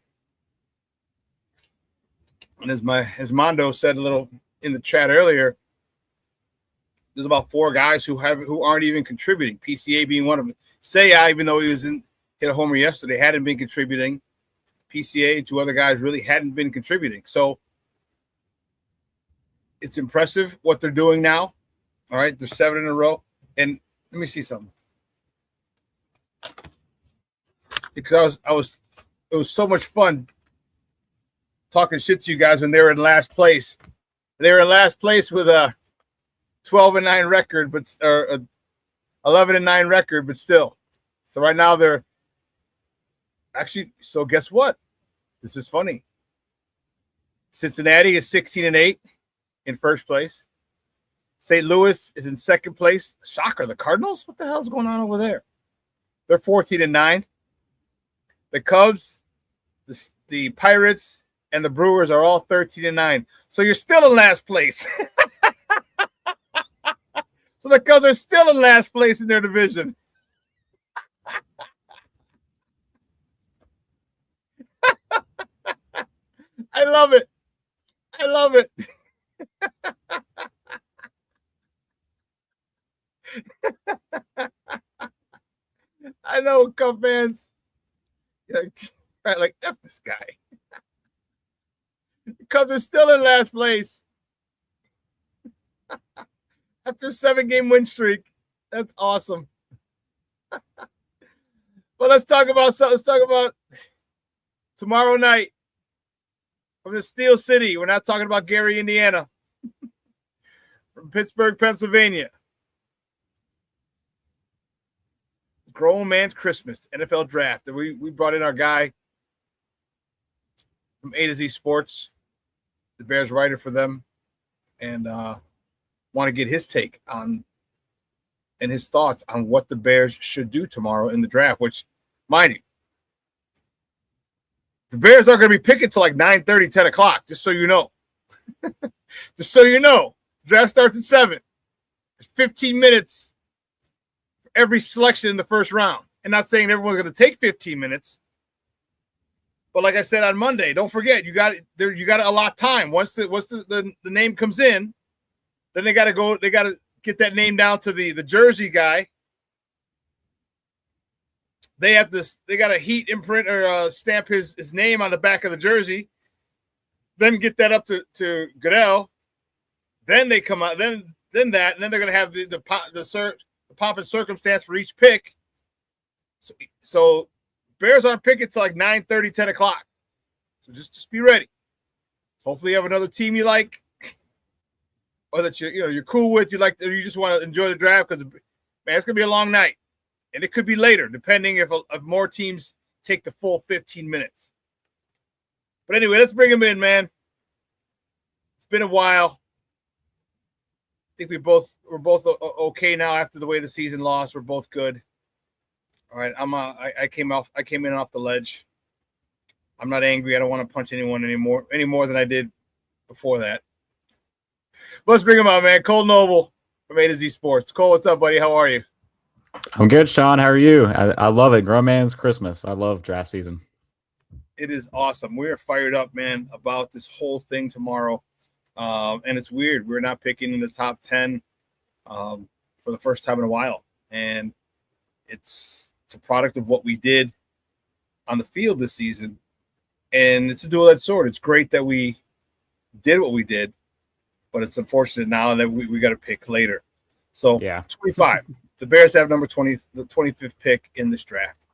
And as Mondo said a little in the chat earlier, there's about 4 guys who aren't even contributing. PCA being one of them. Seiya, even though he hit a homer yesterday, hadn't been contributing. PCA and 2 other guys really hadn't been contributing. So it's impressive what they're doing now. All right, they're 7 in a row. And let me see something. Because it was so much fun talking shit to you guys when they were in last place. They were in last place with a 12-9 record, but or a 11-9 record, but still. So right now they're actually. So guess what? This is funny. Cincinnati is 16-8 in first place. St. Louis is in second place. Shocker, the Cardinals? What the hell's going on over there? They're 14-9. The Cubs, the Pirates, and the Brewers are all 13-9. So you're still in last place. So the Cubs are still in last place in their division. I love it. I love it. I know, Cub fans. Like, F this guy. The Cubs are still in last place. After a 7-game win streak. That's awesome. But let's talk about tomorrow night from the Steel City. We're not talking about Gary, Indiana. From Pittsburgh, Pennsylvania. Grown Man's Christmas, NFL Draft. We brought in our guy from A to Z Sports, the Bears writer for them, and want to get his take on and his thoughts on what the Bears should do tomorrow in the draft, which, mind you, the Bears are going to be picking till like 9:30, 10 o'clock, just so you know. Just so you know. Draft starts at 7. It's 15 minutes for every selection in the first round. And not saying everyone's going to take 15 minutes. But like I said on Monday, don't forget, you got to allot time. Once the name comes in, then they got to get that name down to the jersey guy. They got to heat imprint or stamp his name on the back of the jersey. Then get that up to Goodell. Then they come out. Then they're going to have the pomp and circumstance for each pick. So Bears aren't picking till like 9:30, 10 o'clock. So just be ready. Hopefully you have another team you like, or that you're cool with. You like, or you just want to enjoy the draft because man, it's gonna be a long night, and it could be later depending if more teams take the full 15 minutes. But anyway, let's bring him in, man. It's been a while. I think we're both okay now after the way the season lost. We're both good. All right, I came in off the ledge. I'm not angry. I don't want to punch anyone any more than I did before that. Let's bring him out, man. Kole Noble from A to Z Sports. Cole, what's up, buddy? How are you? I'm good, Shawn. How are you? I love it. Grown Man's Christmas. I love draft season. It is awesome. We are fired up, man, about this whole thing tomorrow. And it's weird. We're not picking in the top 10 for the first time in a while. And it's a product of what we did on the field this season. And it's a dual-edged sword. It's great that we did what we did, but it's unfortunate now that we got to pick later. So, yeah. 25. The Bears have number 20, the 25th pick in this draft.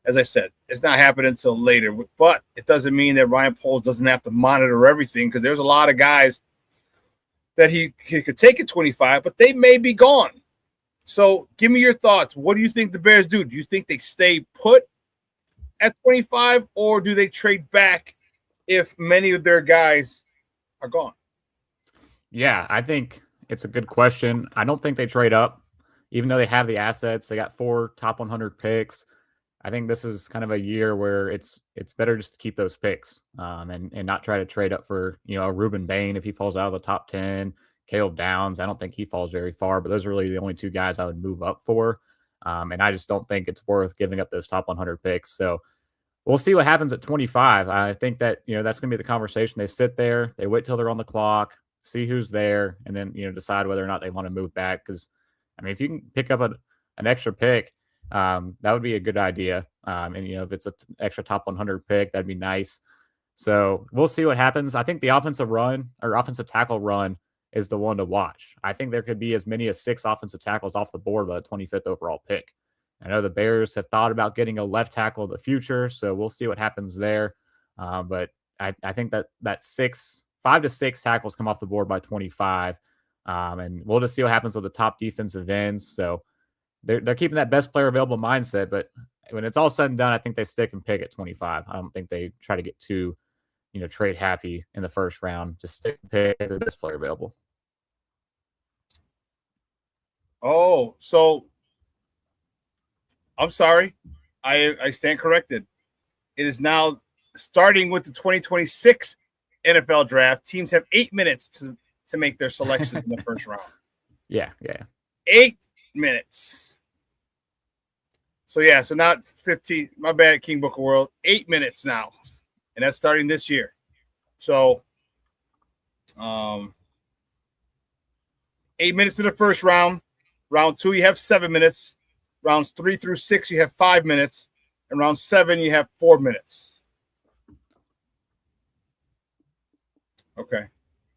As I said, it's not happening until later, but it doesn't mean that Ryan Poles doesn't have to monitor everything, because there's a lot of guys that he could take at 25, but they may be gone. So give me your thoughts. What do you think the Bears do? Do you think they stay put at 25, or do they trade back if many of their guys are gone? Yeah, I think it's a good question. I don't think they trade up, even though they have the assets. They got 4 top 100 picks. I think this is kind of a year where it's better just to keep those picks and not try to trade up for, a Reuben Bain if he falls out of the top 10. Caleb Downs, I don't think he falls very far, but those are really the only 2 guys I would move up for. And I just don't think it's worth giving up those top 100 picks. So we'll see what happens at 25. I think that, that's going to be the conversation. They sit there, they wait till they're on the clock, see who's there, and then, decide whether or not they want to move back. Because, if you can pick up an extra pick, that would be a good idea. And, if it's an extra top 100 pick, that'd be nice. So we'll see what happens. I think the offensive tackle run is the one to watch. I think there could be as many as 6 offensive tackles off the board by the 25th overall pick. I know the Bears have thought about getting a left tackle in the future, so we'll see what happens there. But I think that 5 to 6 tackles come off the board by 25. And we'll just see what happens with the top defensive ends. So they're keeping that best player available mindset, but when it's all said and done, I think they stick and pick at 25. I don't think they try to get too, trade happy in the first round. Just stick and pick the best player available. Oh, so I'm sorry. I stand corrected. It is now starting with the 2026 NFL draft. Teams have 8 minutes to make their selections in the first round. Yeah. 8 minutes. So not 15. My bad, King Book of World. 8 minutes now. And that's starting this year. So 8 minutes in the first round. Round 2, you have 7 minutes. Rounds 3 through 6, you have 5 minutes. And round 7, you have 4 minutes. Okay.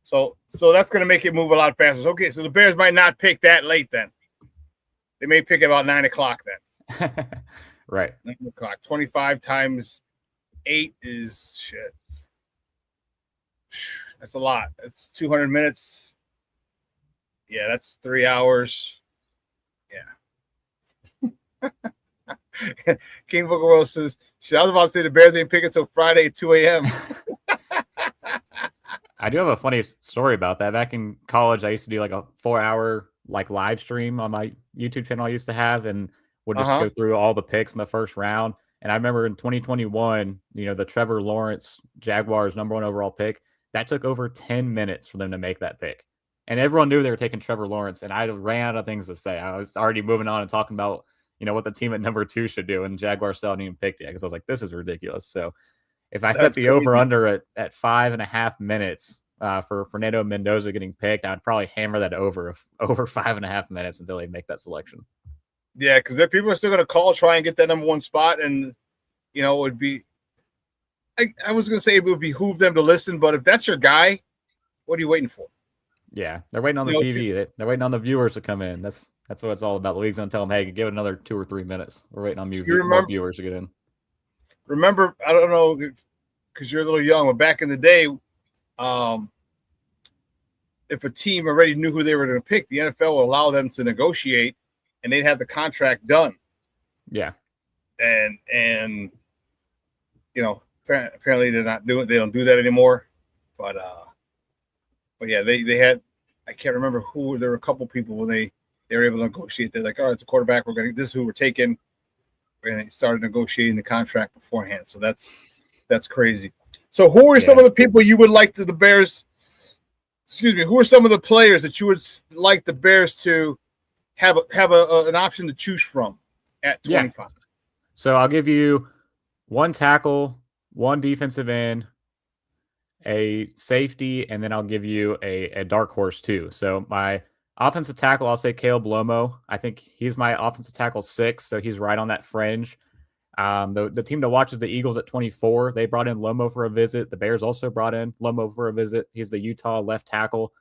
So that's going to make it move a lot faster. Okay, so the Bears might not pick that late then. They may pick about 9 o'clock then. Right. 9 o'clock. 25 times 8 is shit. That's a lot. That's 200 minutes. Yeah, that's 3 hours. Yeah. King Book of World says, shit, I was about to say the Bears ain't picking until Friday at 2 a.m. I do have a funny story about that. Back in college, I used to do like a 4-hour live stream on my YouTube channel I used to have, and would just go through all the picks in the first round. And I remember in 2021, the Trevor Lawrence Jaguars #1 overall pick, that took over 10 minutes for them to make that pick. And everyone knew they were taking Trevor Lawrence, and I ran out of things to say. I was already moving on and talking about, what the team at number 2 should do, and Jaguars still hadn't even picked yet because I was like, this is ridiculous. So if I set the over-under at 5.5 minutes for Fernando Mendoza getting picked, I'd probably hammer that over 5.5 minutes until they make that selection. Yeah, because there people are still going to try and get that #1 spot, and it would be. I was going to say it would behoove them to listen, but if that's your guy, what are you waiting for? Yeah, they're waiting on the TV. They're waiting on the viewers to come in. That's what it's all about. The league's going to tell them, hey, give it another 2 or 3 minutes. We're waiting on more viewers to get in. Remember, I don't know because you're a little young, but back in the day, if a team already knew who they were going to pick, the NFL will allow them to negotiate, and they'd have the contract done. Yeah, and apparently they're not doing. They don't do that anymore. But yeah, they had. I can't remember who. There were a couple people when they were able to negotiate. They're like, all right, it's a quarterback. This is who we're taking. And they started negotiating the contract beforehand. So that's crazy. So who are some of the people you would like the Bears? Excuse me. Who are some of the players that you would like the Bears to have an option to choose from at 25? Yeah. So I'll give you 1 tackle, 1 defensive end, a safety, and then I'll give you a dark horse too. So my offensive tackle, I'll say Caleb Lomo. I think he's my offensive tackle 6, so he's right on that fringe. The team to watch is the Eagles at 24. They brought in Lomo for a visit. The Bears also brought in Lomo for a visit. He's the Utah left tackle.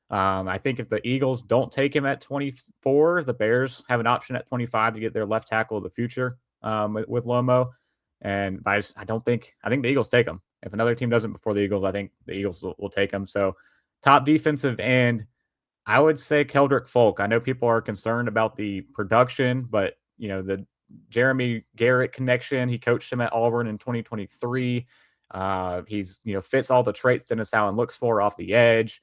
I think if the Eagles don't take him at 24, the Bears have an option at 25 to get their left tackle of the future with Lomo. And I think the Eagles take him. If another team doesn't before the Eagles, I think the Eagles will take him. So top defensive end, I would say Keldrick Folk. I know people are concerned about the production, but the Jeremy Garrett connection. He coached him at Auburn in 2023. He's fits all the traits Dennis Allen looks for off the edge.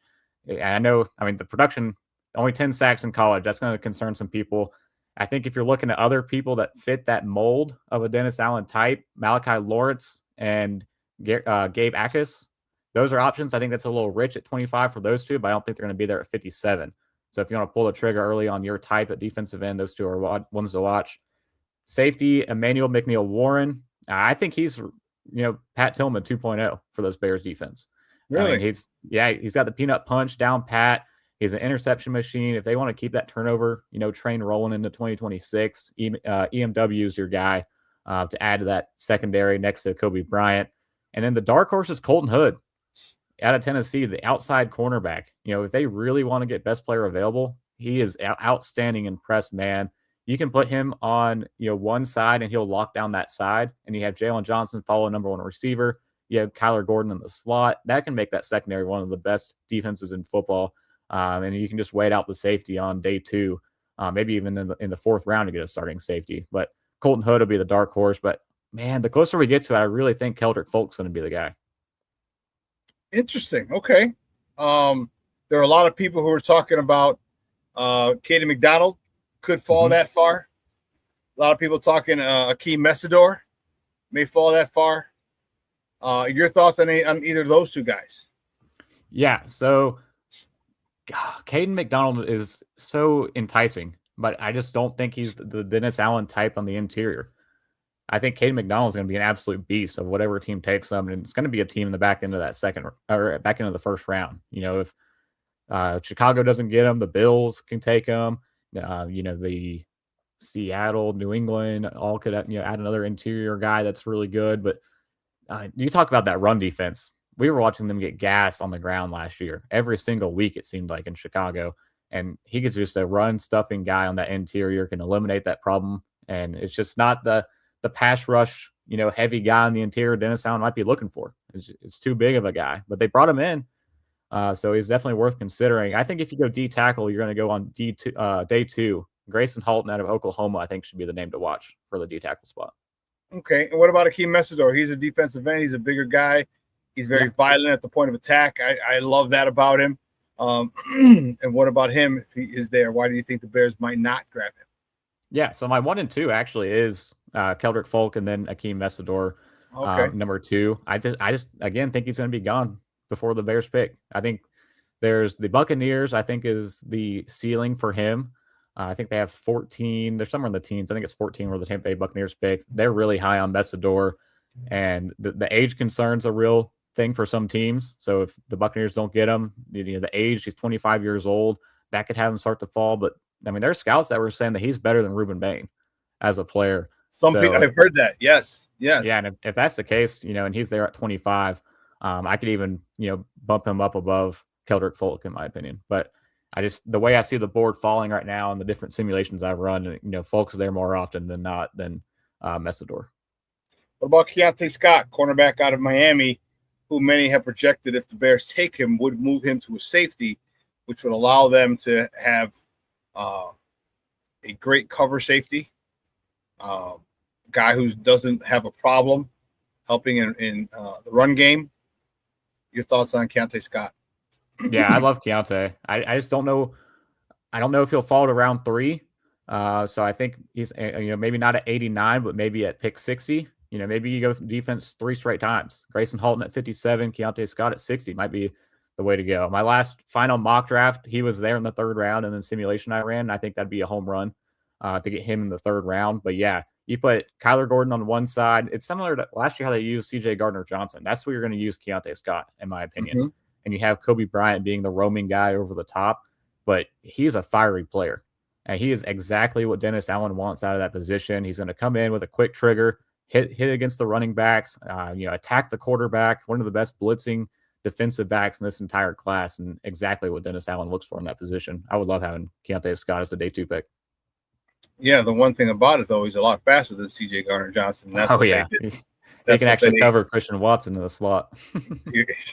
And I know, the production, only 10 sacks in college. That's going to concern some people. I think if you're looking at other people that fit that mold of a Dennis Allen type, Malachi Lawrence and Gabe Akis, those are options. I think that's a little rich at 25 for those two, but I don't think they're going to be there at 57. So if you want to pull the trigger early on your type at defensive end, those two are ones to watch. Safety, Emmanuel McNeil Warren. I think he's, Pat Tillman 2.0 for those Bears defense. Really? He's got the peanut punch down pat. He's an interception machine. If they want to keep that turnover, train rolling into 2026, EMW is your guy to add to that secondary next to Kobe Bryant. And then the dark horse is Colton Hood out of Tennessee, the outside cornerback. If they really want to get best player available, he is outstanding in press man. You can put him on, one side and he'll lock down that side. And you have Jalen Johnson follow number one receiver. You have Kyler Gordon in the slot. That can make that secondary one of the best defenses in football. And you can just wait out the safety on day 2, maybe even in the 4th round to get a starting safety. But Colton Hood will be the dark horse. But, man, the closer we get to it, I really think Keldrick Folk's going to be the guy. Interesting. Okay. There are a lot of people who are talking about Katie McDonald could fall that far. A lot of people talking Akeem Messidor may fall that far. Your thoughts on either of those two guys? Yeah, so Caden McDonald is so enticing, but I just don't think he's the Dennis Allen type on the interior. I think Caden McDonald is going to be an absolute beast of whatever team takes him, and it's going to be a team in the back end of that back end of the first round. If Chicago doesn't get him, the Bills can take him. The Seattle, New England, all could add another interior guy that's really good. But you talk about that run defense. We were watching them get gassed on the ground last year. Every single week, it seemed like, in Chicago. And he gets just a run-stuffing guy on that interior, can eliminate that problem. And it's just not the pass rush, heavy guy on the interior Dennis Allen might be looking for. It's too big of a guy. But they brought him in. So he's definitely worth considering. I think if you go D tackle, you're going to go on day 2. Grayson Halton out of Oklahoma, I think, should be the name to watch for the D tackle spot. Okay. And what about Akeem Messidor? He's a defensive end. He's a bigger guy. He's very violent at the point of attack. I love that about him. And what about him if he is there? Why do you think the Bears might not grab him? Yeah, so my 1 and 2 actually is Keldrick Folk and then Akeem Messidor, number 2. I just again think he's going to be gone before the Bears pick. I think there's the Buccaneers, I think, is the ceiling for him. I think they have 14. They're somewhere in the teens. I think it's 14 where the Tampa Bay Buccaneers pick. They're really high on Messidor, and the age concern's a real thing for some teams. So if the Buccaneers don't get him, the age, he's 25 years old, that could have him start to fall. But, there's scouts that were saying that he's better than Ruben Bain as a player. Some people, I've heard that. Yes. Yeah, and if that's the case, and he's there at 25, I could even, bump him up above Keldrick Folk, in my opinion. But the way I see the board falling right now and the different simulations I've run, Folk's there more often than not than Messidor. What about Keontae Scott, cornerback out of Miami, who many have projected if the Bears take him would move him to a safety, which would allow them to have a great cover safety, guy who doesn't have a problem helping in the run game. Your thoughts on Keontae Scott? Yeah, I love Keontae. I just don't know. I don't know if he'll fall to round 3. So I think he's, maybe not at 89, but maybe at pick 60. Maybe you go defense 3 straight times. Grayson Halton at 57, Keontae Scott at 60 might be the way to go. My last final mock draft, he was there in the 3rd round, and then simulation I ran. I think that'd be a home run to get him in the 3rd round. But yeah, you put Kyler Gordon on one side. It's similar to last year how they used C.J. Gardner-Johnson. That's where you're going to use Keontae Scott, in my opinion. Mm-hmm. And you have Kobe Bryant being the roaming guy over the top, but he's a fiery player. And he is exactly what Dennis Allen wants out of that position. He's going to come in with a quick trigger, hit against the running backs, attack the quarterback, one of the best blitzing defensive backs in this entire class, and exactly what Dennis Allen looks for in that position. I would love having Keontae Scott as a day 2 pick. Yeah, the one thing about it, though, he's a lot faster than C.J. Gardner-Johnson. That's what they did. They can actually cover Christian Watson in the slot.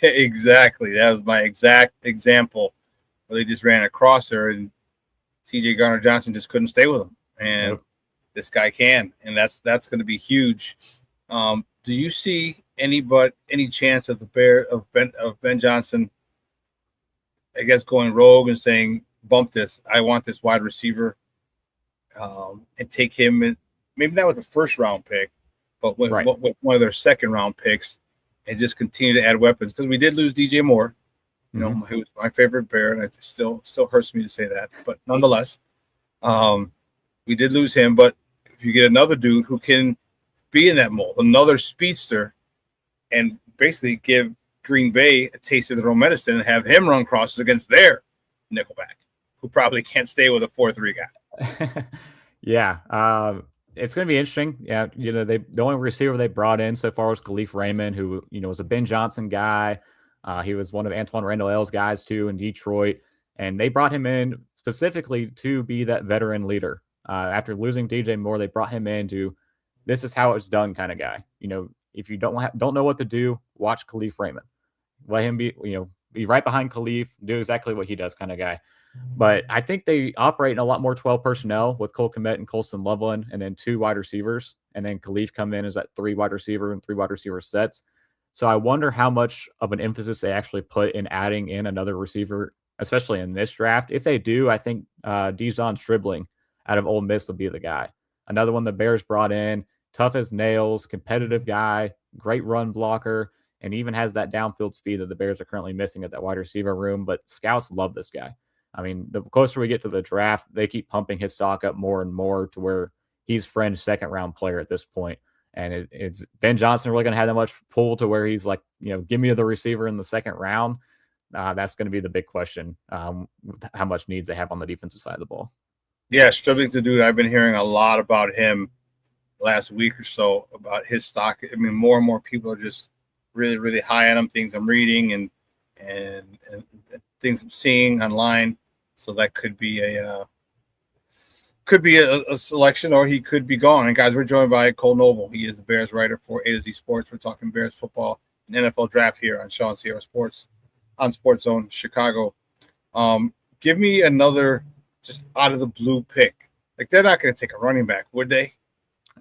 Exactly. That was my exact example where they just ran across her, and C.J. Garner-Johnson just couldn't stay with him. And this guy can, and that's going to be huge. Do you see any chance of Ben Johnson, I guess, going rogue and saying, bump this, I want this wide receiver, and take him in, maybe not with the first round pick, but with one of their second round picks, and just continue to add weapons? Because we did lose DJ Moore, you know, who was my favorite Bear, and it still hurts me to say that, but nonetheless, we did lose him. But if you get another dude who can be in that mold, another speedster, and basically give Green Bay a taste of their own medicine and have him run crosses against their nickelback, who probably can't stay with a 4-3 guy. Yeah. It's going to be interesting. Yeah. You know, the only receiver they brought in so far was Khalif Raymond, who, you know, was a Ben Johnson guy. He was one of Antoine Randall-L's guys too in Detroit. And they brought him in specifically to be that veteran leader. After losing DJ Moore, they brought him in to, this is how it's done kind of guy. You know, if you don't know what to do, watch Khalif Raymond. Let him be right behind Khalif, do exactly what he does kind of guy. But I think they operate in a lot more 12 personnel with Cole Kmet and Colston Loveland, and then 2 wide receivers. And then Khalif come in as that 3 wide receiver and 3 wide receiver sets. So I wonder how much of an emphasis they actually put in adding in another receiver, especially in this draft. If they do, I think Dijon Stribling out of Ole Miss will be the guy. Another one the Bears brought in, tough as nails, competitive guy, great run blocker, and even has that downfield speed that the Bears are currently missing at that wide receiver room. But scouts love this guy. I mean, the closer we get to the draft, they keep pumping his stock up more and more to where he's fringe second-round player at this point. And it's Ben Johnson really going to have that much pull to where he's like, you know, give me the receiver in the second round. That's going to be the big question, how much needs they have on the defensive side of the ball. Yeah, Stribling's a dude. I've been hearing a lot about him last week or so, about his stock. I mean, more and more people are just really, really high on him, things I'm reading and things I'm seeing online. So that could be a selection, or he could be gone. And guys, we're joined by Kole Noble. He is the Bears writer for A to Z Sports. We're talking Bears football and NFL draft here on Shawn Sierra Sports on Sports Zone Chicago. Give me another just out of the blue pick. Like, they're not going to take a running back, would they?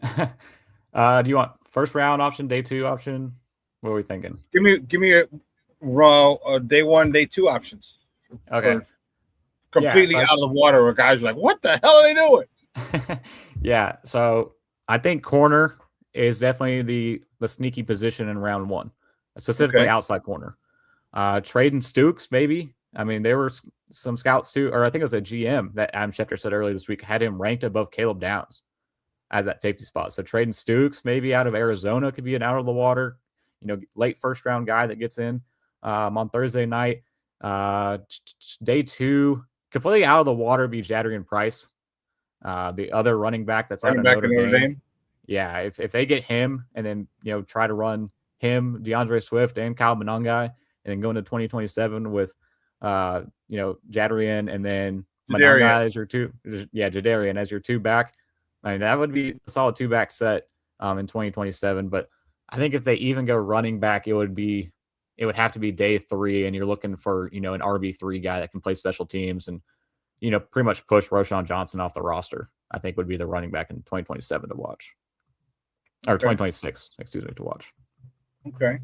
Do you want first round option, day 2 option? What are we thinking? Give me a day 1, day 2 options. Okay. Completely out of the water, where guys are like, what the hell are they doing? Yeah. So I think corner is definitely the sneaky position in round 1, specifically outside corner. Trading Stukes, maybe. I mean, there were some scouts too, or I think it was a GM that Adam Schefter said earlier this week had him ranked above Caleb Downs at that safety spot. So trading Stukes, maybe out of Arizona, could be an out of the water, you know, late first round guy that gets in on Thursday night. Day 2, completely out of the water, be Jadrian Price, the other running back that's out of Notre Dame. Yeah, if they get him and then, you know, try to run him, DeAndre Swift, and Kyle Monangai, and then go into 2027 with you know, Jadrian and then Monangai as your 2, Jadarian as your 2 back. I mean, that would be a solid 2-back set in 2027. But I think if they even go running back, it would have to be day 3, and you're looking for, you know, an RB3 guy that can play special teams and, you know, pretty much push Roschon Johnson off the roster. I think would be the running back in 2027 to watch, or 2026, excuse me, to watch. Okay.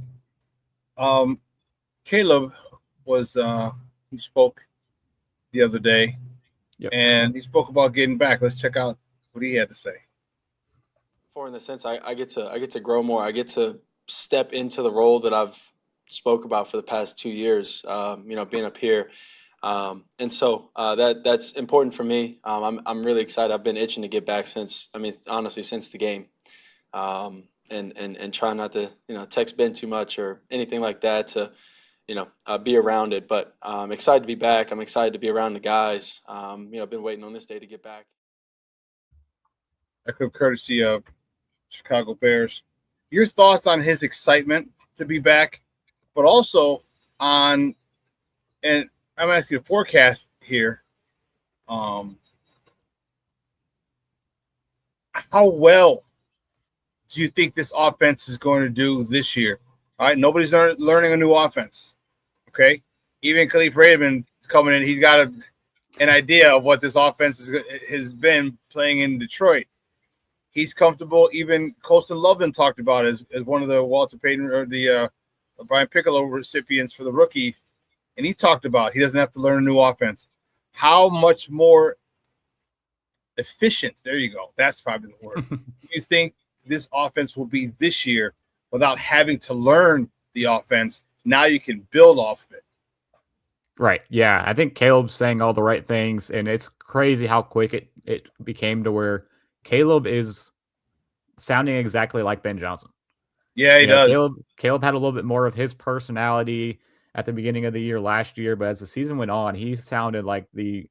Caleb was he spoke the other day, and he spoke about getting back. Let's check out what he had to say. In the sense, I get to grow more. I get to step into the role that I've spoke about for the past 2 years. You know, being up here, and so that's important for me. I'm really excited. I've been itching to get back since the game, and try not to, you know, text Ben too much or anything like that to, you know, be around it. But I'm excited to be back. I'm excited to be around the guys. You know, I've been waiting on this day to get back. That could courtesy of Chicago Bears. Your thoughts on his excitement to be back, but also on, and I'm asking a forecast here. How well do you think this offense is going to do this year? All right, nobody's learning a new offense. Okay, even Khalif Raymond coming in. He's got an idea of what this offense has been playing in Detroit. He's comfortable. Even Colston Loveland talked about as one of the Walter Payton or the Brian Piccolo recipients for the rookie, and he talked about he doesn't have to learn a new offense. How much more efficient, there you go, that's probably the word, you think this offense will be this year without having to learn the offense? Now you can build off of it. Right. Yeah. I think Caleb's saying all the right things, and it's crazy how quick it became to where Caleb is sounding exactly like Ben Johnson. Yeah, he does. Caleb had a little bit more of his personality at the beginning of the year last year, but as the season went on, he sounded like the,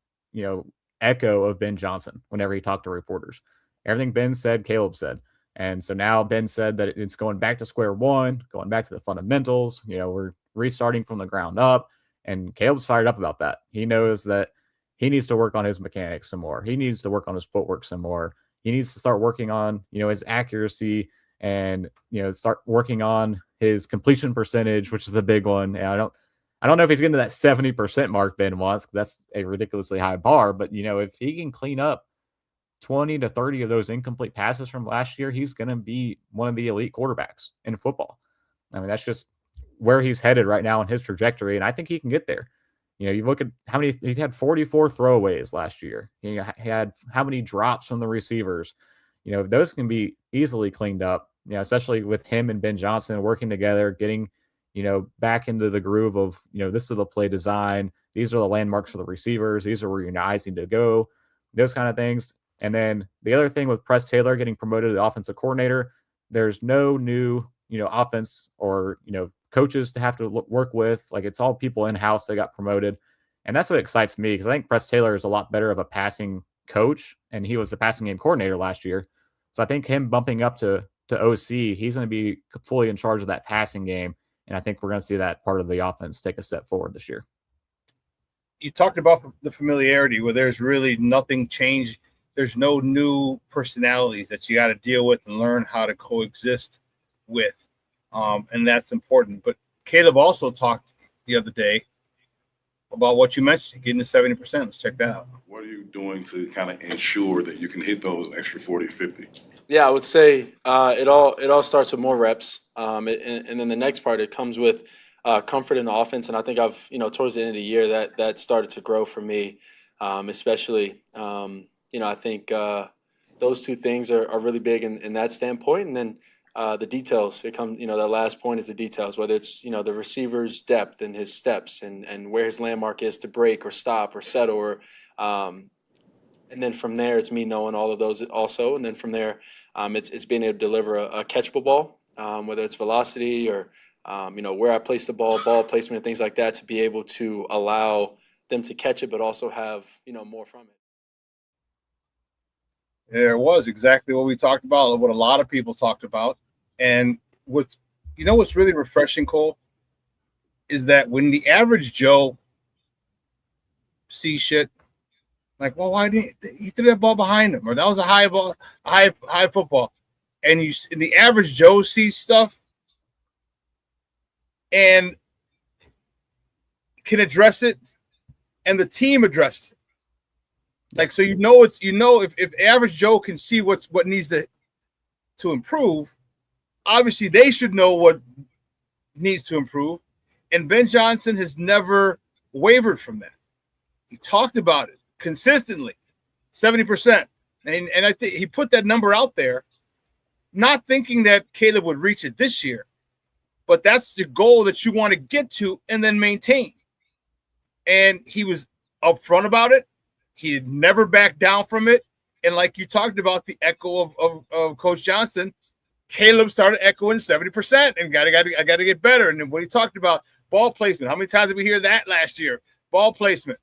echo of Ben Johnson whenever he talked to reporters. Everything Ben said, Caleb said. And so now Ben said that it's going back to square one, going back to the fundamentals. We're restarting from the ground up. And Caleb's fired up about that. He knows that he needs to work on his mechanics some more. He needs to work on his footwork some more. He needs to start working on, his accuracy and, start working on his completion percentage, which is the big one. And I don't know if he's getting to that 70% mark Ben wants, because that's a ridiculously high bar. But, if he can clean up 20 to 30 of those incomplete passes from last year, he's going to be one of the elite quarterbacks in football. I mean, that's just where he's headed right now in his trajectory, and I think he can get there. You look at how many he had 44 throwaways last year. He had how many drops from the receivers. Those can be easily cleaned up. Especially with him and Ben Johnson working together, getting back into the groove of this is the play design. These are the landmarks for the receivers. These are where your eyes need to go. Those kind of things. And then the other thing with Press Taylor getting promoted to the offensive coordinator, there's no new offense or coaches to have to work with. Like, it's all people in-house that got promoted. And that's what excites me, because I think Press Taylor is a lot better of a passing coach, and he was the passing game coordinator last year. So I think him bumping up to OC, he's going to be fully in charge of that passing game. And I think we're going to see that part of the offense take a step forward this year. You talked about the familiarity where there's really nothing changed. There's no new personalities that you got to deal with and learn how to coexist with. And that's important. But Caleb also talked the other day about what you mentioned, getting to 70%. Let's check that out. What are you doing to kind of ensure that you can hit those extra 40, 50? Yeah, I would say it all starts with more reps. And then the next part, it comes with comfort in the offense. And I think I've, towards the end of the year, that started to grow for me, especially, I think those two things are really big in that standpoint. And then the details, it comes, that last point is the details, whether it's, the receiver's depth and his steps and where his landmark is to break or stop or settle or, and then from there, it's me knowing all of those also. And then from there, it's being able to deliver a catchable ball, whether it's velocity or, where I place the ball placement and things like that, to be able to allow them to catch it, but also have, more from it. There was exactly what we talked about, what a lot of people talked about. And what's really refreshing, Cole, is that when the average Joe sees shit, like, well, why didn't he threw that ball behind him? Or that was a high ball, high football. And the average Joe sees stuff and can address it, and the team addresses it. Like, so if average Joe can see what needs to improve, obviously they should know what needs to improve. And Ben Johnson has never wavered from that. He talked about it consistently, 70%. And I think he put that number out there, not thinking that Caleb would reach it this year, but that's the goal that you want to get to and then maintain. And he was upfront about it. He had never backed down from it. And like you talked about, the echo of Coach Johnson, Caleb started echoing 70% and I got to get better. And then what he talked about, ball placement. How many times did we hear that last year? Ball placement.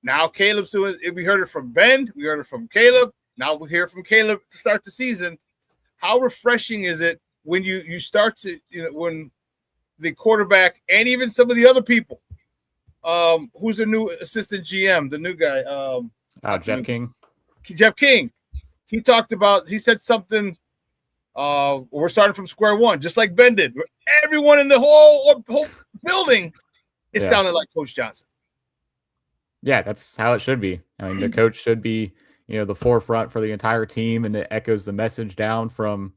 Now Caleb's doing it. We heard it from Ben. We heard it from Caleb. Now we hear from Caleb to start the season. How refreshing is it when you start to, when the quarterback and even some of the other people, who's the new assistant GM, the new guy? Jeff King. Jeff King. He said something, we're starting from square one, just like Ben did. Everyone in the whole building is sounding like Coach Johnson. Yeah, that's how it should be. I mean, the coach should be, the forefront for the entire team, and it echoes the message down from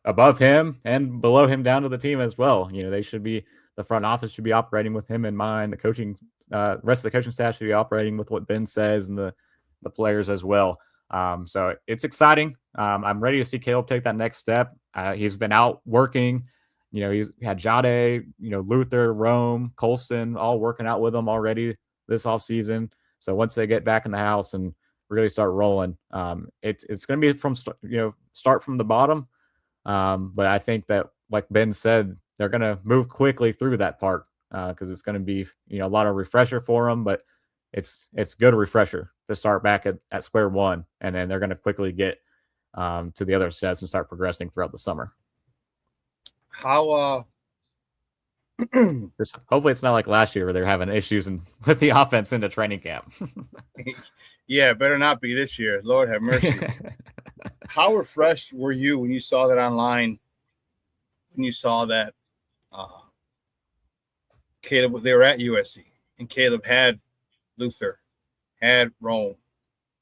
above him and below him down to the team as well. They should be the front office should be operating with him in mind. The coaching, rest of the coaching staff should be operating with what Ben says, and the players as well. So it's exciting. I'm ready to see Caleb take that next step. He's been out working. He's had Jade, Luther, Rome, Colston, all working out with him already this offseason. So once they get back in the house and really start rolling, it's going to be start from the bottom. But I think that, like Ben said, they're going to move quickly through that part because it's going to be a lot of refresher for them. But it's good refresher to start back at square one, and then they're going to quickly get to the other steps and start progressing throughout the summer. How hopefully it's not like last year where they're having issues with the offense into training camp. Yeah, better not be this year. Lord have mercy. How refreshed were you when you saw that online? When you saw that Caleb, they were at USC, and Caleb had Luther, had Rome,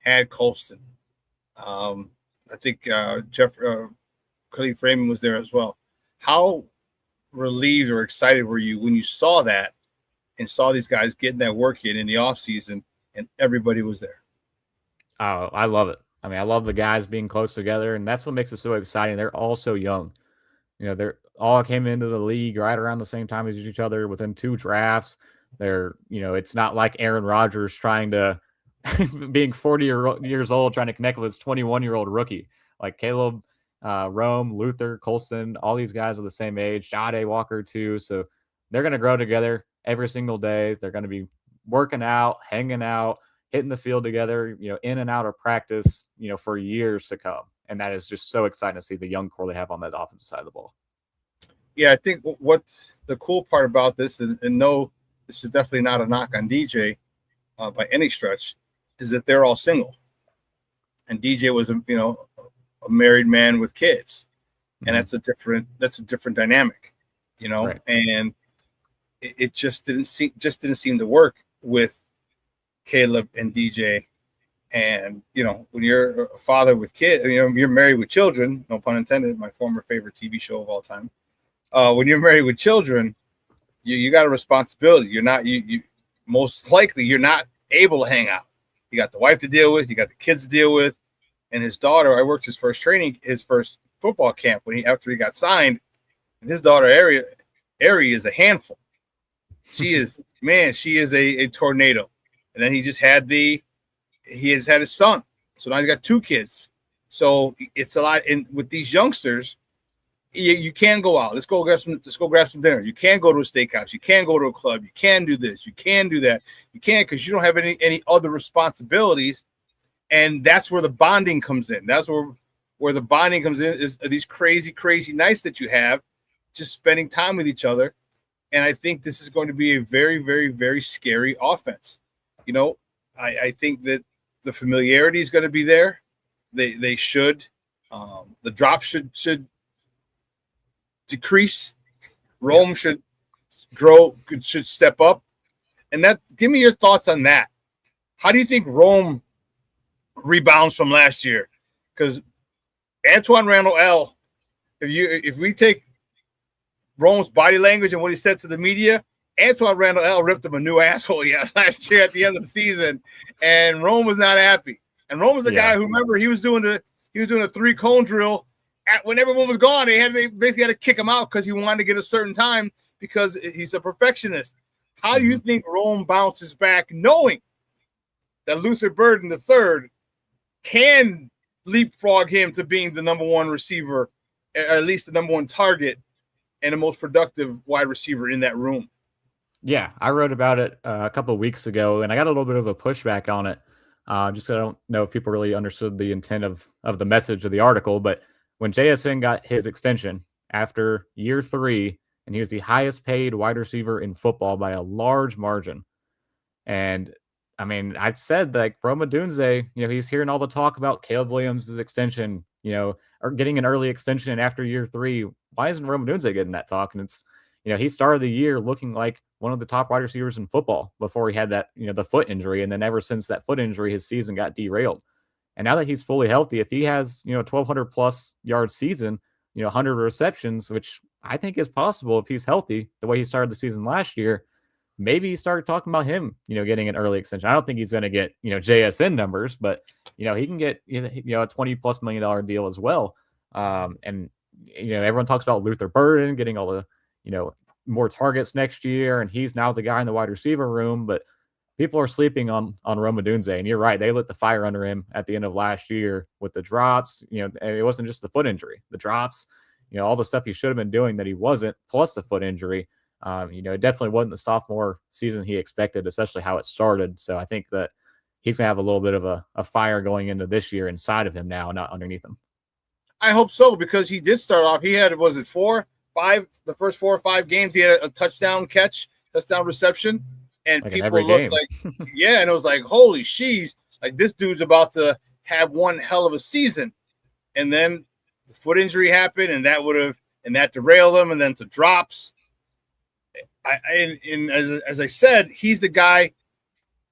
had Colston. I think Khalif Raymond was there as well. How relieved or excited were you when you saw that and saw these guys getting that work in the offseason and everybody was there? Oh, I love it. I mean, I love the guys being close together, and that's what makes it so exciting. They're all so young. They're all came into the league right around the same time as each other within 2 drafts. They're, it's not like Aaron Rodgers trying to being 40 years old, trying to connect with his 21-year-old rookie. Like Caleb, Rome, Luther, Colston, all these guys are the same age. Jade Walker too. So they're going to grow together every single day. They're going to be working out, hanging out, hitting the field together, in and out of practice, for years to come. And that is just so exciting to see the young core they have on that offensive side of the ball. Yeah, I think what's the cool part about this, and no, this is definitely not a knock on DJ by any stretch, is that they're all single. And DJ was, a married man with kids, and that's a different dynamic, right. And it just didn't seem to work with Caleb and DJ. And when you're a father with kids, you're married with children, no pun intended, my former favorite TV show of all time. When you're married with children, you got a responsibility. You're not you most likely you're not able to hang out. You got the wife to deal with, you got the kids to deal with, and his daughter. I worked his first football camp after he got signed. And his daughter Ari is a handful. She is a tornado. And then he has had his son. So now he's got 2 kids. So it's a lot. And with these youngsters, you can go out. Let's go grab some dinner. You can go to a steakhouse. You can go to a club. You can do this. You can do that. You can't because you don't have any other responsibilities. And that's where the bonding comes in. That's where the bonding comes in is these crazy, crazy nights that you have just spending time with each other. And I think this is going to be a very, very, very scary offense. I think that the familiarity is going to be there. They should. The drop should decrease. Rome should grow, should step up. And give me your thoughts on that. How do you think Rome rebounds from last year? Because Antoine Randall L., if we take Rome's body language and what he said to the media, Antoine Randall L. ripped him a new asshole last year at the end of the season, and Rome was not happy. And Rome was the guy who, remember, he was doing a 3-cone drill when everyone was gone. They basically had to kick him out because he wanted to get a certain time because he's a perfectionist. How do you think Rome bounces back, knowing that Luther Burden III can leapfrog him to being the number 1 receiver, or at least the number 1 target, and the most productive wide receiver in that room? Yeah, I wrote about it a couple of weeks ago, and I got a little bit of a pushback on it. Just I don't know if people really understood the intent of the message of the article. But when JSN got his extension after year 3, and he was the highest paid wide receiver in football by a large margin. And I mean, I said like Rome Odunze, he's hearing all the talk about Caleb Williams' extension, or getting an early extension after year 3. Why isn't Rome Odunze getting that talk? And it's, he started the year looking like one of the top wide receivers in football before he had that, the foot injury. And then ever since that foot injury, his season got derailed. And now that he's fully healthy, if he has, 1,200 plus yard season, 100 receptions, which I think is possible if he's healthy, the way he started the season last year, maybe you start talking about him, getting an early extension. I don't think he's going to get, JSN numbers, but, he can get, a $20+ million deal as well. And, everyone talks about Luther Burden getting all the, more targets next year. And he's now the guy in the wide receiver room, but people are sleeping on Rome Odunze. And you're right. They lit the fire under him at the end of last year with the drops. It wasn't just the foot injury, the drops, all the stuff he should have been doing that he wasn't, plus the foot injury. It definitely wasn't the sophomore season he expected, especially how it started. So I think that he's going to have a little bit of a fire going into this year inside of him now, not underneath him. I hope so, because he did start off. He had, was it 4, 5, the first 4 or 5 games, he had a touchdown catch, touchdown reception. And like people looked like, yeah, and it was like, holy sheesh, like this dude's about to have one hell of a season. And then the foot injury happened, and that derailed him, and then to drops. As I said, he's the guy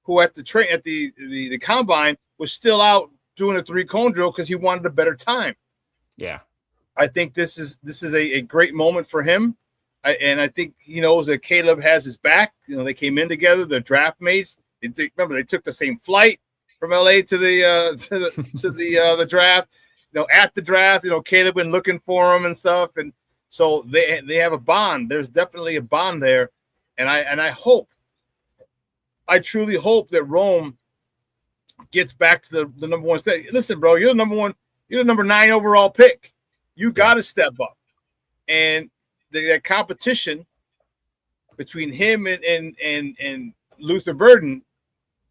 who at the combine was still out doing a 3-cone drill because he wanted a better time. Yeah, I think this is a great moment for him, and I think he knows that Caleb has his back. They came in together, they're draft mates. Remember, they took the same flight from LA to the draft. At the draft, Caleb been looking for him and stuff, and so they have a bond. There's definitely a bond there, and I truly hope that Rome gets back to the number one state. Listen, bro, you're the number one. You're the number 9 overall pick. You got to step up, and that competition between him and Luther Burden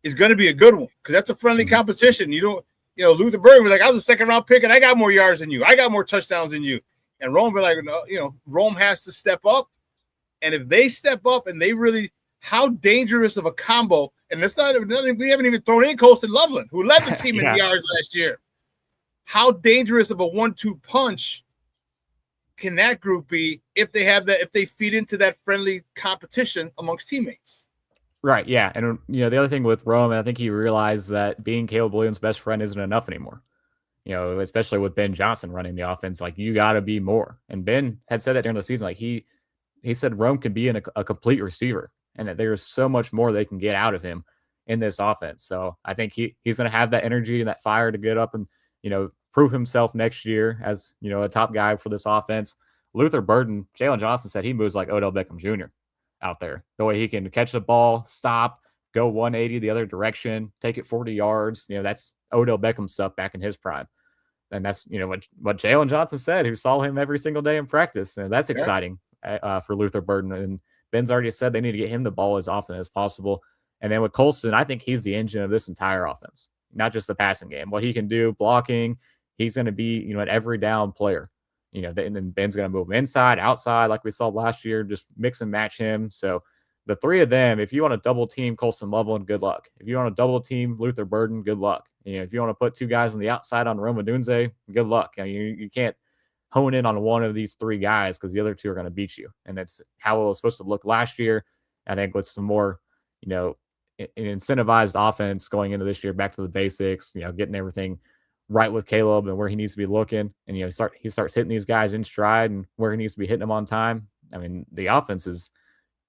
is going to be a good one, because that's a friendly competition. Luther Burden was like, I was a 2nd round pick and I got more yards than you. I got more touchdowns than you. And Rome be like, Rome has to step up. And if they step up and they really, how dangerous of a combo, and it's not, we haven't even thrown in Colston Loveland, who led the team in yards last year. How dangerous of a 1-2 punch can that group be if they feed into that friendly competition amongst teammates? Right. Yeah. And, the other thing with Rome, I think he realized that being Caleb Williams' best friend isn't enough anymore. Especially with Ben Johnson running the offense, like, you got to be more. And Ben had said that during the season, like he said Rome could be a complete receiver, and that there's so much more they can get out of him in this offense. So I think he's going to have that energy and that fire to get up and, prove himself next year as, a top guy for this offense. Luther Burden, Jalen Johnson said he moves like Odell Beckham Jr. out there. The way he can catch the ball, stop, go 180 the other direction, take it 40 yards. That's Odell Beckham stuff back in his prime. And that's, what Jalen Johnson said, who saw him every single day in practice. And that's exciting for Luther Burden. And Ben's already said they need to get him the ball as often as possible. And then with Colston, I think he's the engine of this entire offense, not just the passing game. What he can do, blocking, he's going to be, an every down player. And then Ben's going to move him inside, outside, like we saw last year, just mix and match him. So the 3 of them, if you want to double team Colston Loveland, good luck. If you want to double team Luther Burden, good luck. If you want to put 2 guys on the outside on Rome Odunze, good luck. You can't hone in on one of these 3 guys because the other 2 are going to beat you. And that's how it was supposed to look last year. I think with some more, an incentivized offense going into this year, back to the basics, getting everything right with Caleb and where he needs to be looking. And, he starts hitting these guys in stride and where he needs to be hitting them on time. I mean, the offense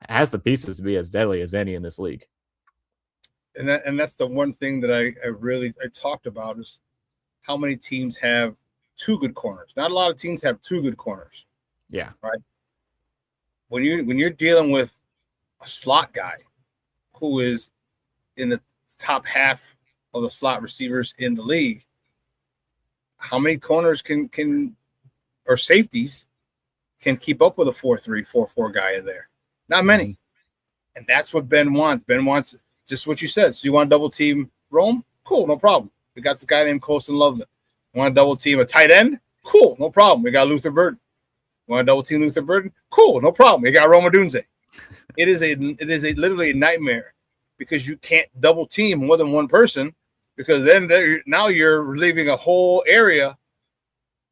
has the pieces to be as deadly as any in this league. And that's the one thing that I talked about, is how many teams have 2 good corners. Not a lot of teams have 2 good corners. Yeah. Right. When you're dealing with a slot guy who is in the top half of the slot receivers in the league, how many corners can or safeties can keep up with a 4-3, 4-4 guy in there? Not many. And that's what Ben wants. Ben wants just what you said. So you want to double team Rome? Cool, no problem. We got this guy named Colston Loveland. Want to double team a tight end? Cool, no problem. We got Luther Burden. Want to double team Luther Burden? Cool, no problem. We got Rome Odunze. It is literally a nightmare, because you can't double team more than one person, because then now you're leaving a whole area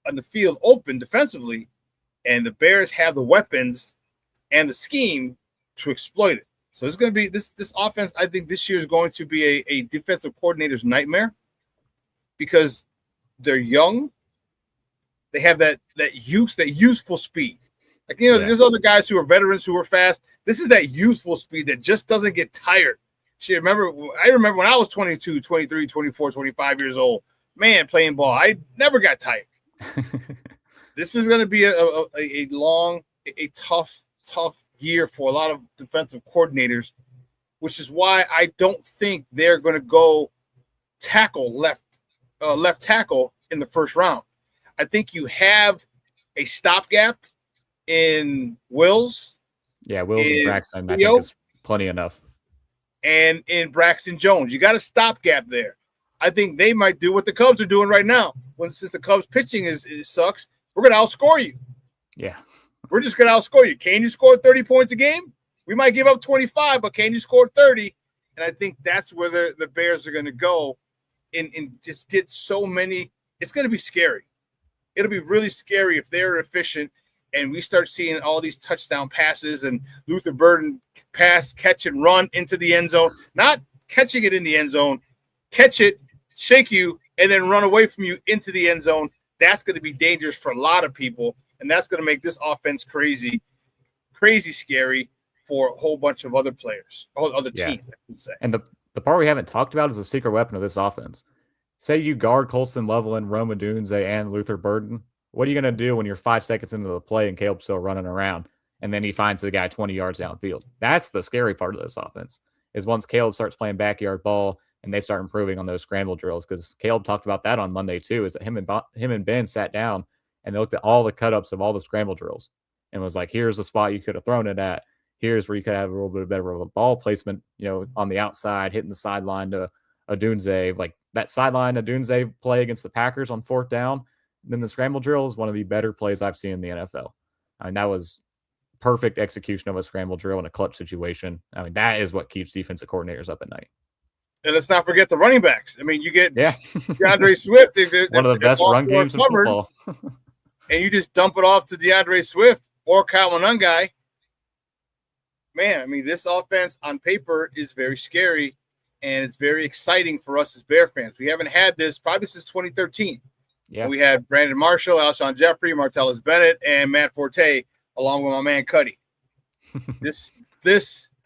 on the field open defensively, and the Bears have the weapons and the scheme to exploit it. So it's going to be this offense. I think this year is going to be a defensive coordinator's nightmare because they're young. They have that youthful speed. Like, there's other guys who are veterans who are fast. This is that youthful speed that just doesn't get tired. I remember when I was 22, 23, 24, 25 years old, man, playing ball. I never got tired. This is going to be a long, tough year for a lot of defensive coordinators, which is why I don't think they're going to go left tackle in the first round. I think you have a stopgap in Wills. Yeah, Wills and Braxton, I think is plenty enough. And in Braxton Jones. You got a stopgap there. I think they might do what the Cubs are doing right now. Since the Cubs pitching sucks, we're going to outscore you. Yeah. We're just going to outscore you. Can you score 30 points a game? We might give up 25, but can you score 30? And I think that's where the Bears are going to go and just get so many. It's going to be scary. It'll be really scary if they're efficient and we start seeing all these touchdown passes and Luther Burden pass, catch, and run into the end zone. Not catching it in the end zone, catch it, shake you, and then run away from you into the end zone. That's going to be dangerous for a lot of people, and that's going to make this offense crazy scary for a whole bunch of other players, other teams, I would say. And the part we haven't talked about is the secret weapon of this offense. Say you guard Colson Loveland, Rome Odunze, and Luther Burden. What are you going to do when you're 5 seconds into the play and Caleb's still running around, and then he finds the guy 20 yards downfield? That's the scary part of this offense, is once Caleb starts playing backyard ball and they start improving on those scramble drills, because Caleb talked about that on Monday too, is that him and Ben sat down and they looked at all the cut-ups of all the scramble drills and was like, here's the spot you could have thrown it at. Here's where you could have a little bit better of a ball placement, on the outside, hitting the sideline to Odunze. Like that sideline Odunze play against the Packers on 4th down, then the scramble drill is one of the better plays I've seen in the NFL. I mean, that was perfect execution of a scramble drill in a clutch situation. I mean, that is what keeps defensive coordinators up at night. And let's not forget the running backs. I mean, you get DeAndre Swift. One of the best run games in football. And you just dump it off to DeAndre Swift or Kyle Monangai. Man, I mean, this offense on paper is very scary, and it's very exciting for us as Bear fans. We haven't had this probably since 2013. Yeah. We had Brandon Marshall, Alshon Jeffrey, Martellus Bennett, and Matt Forte, along with my man Cuddy. This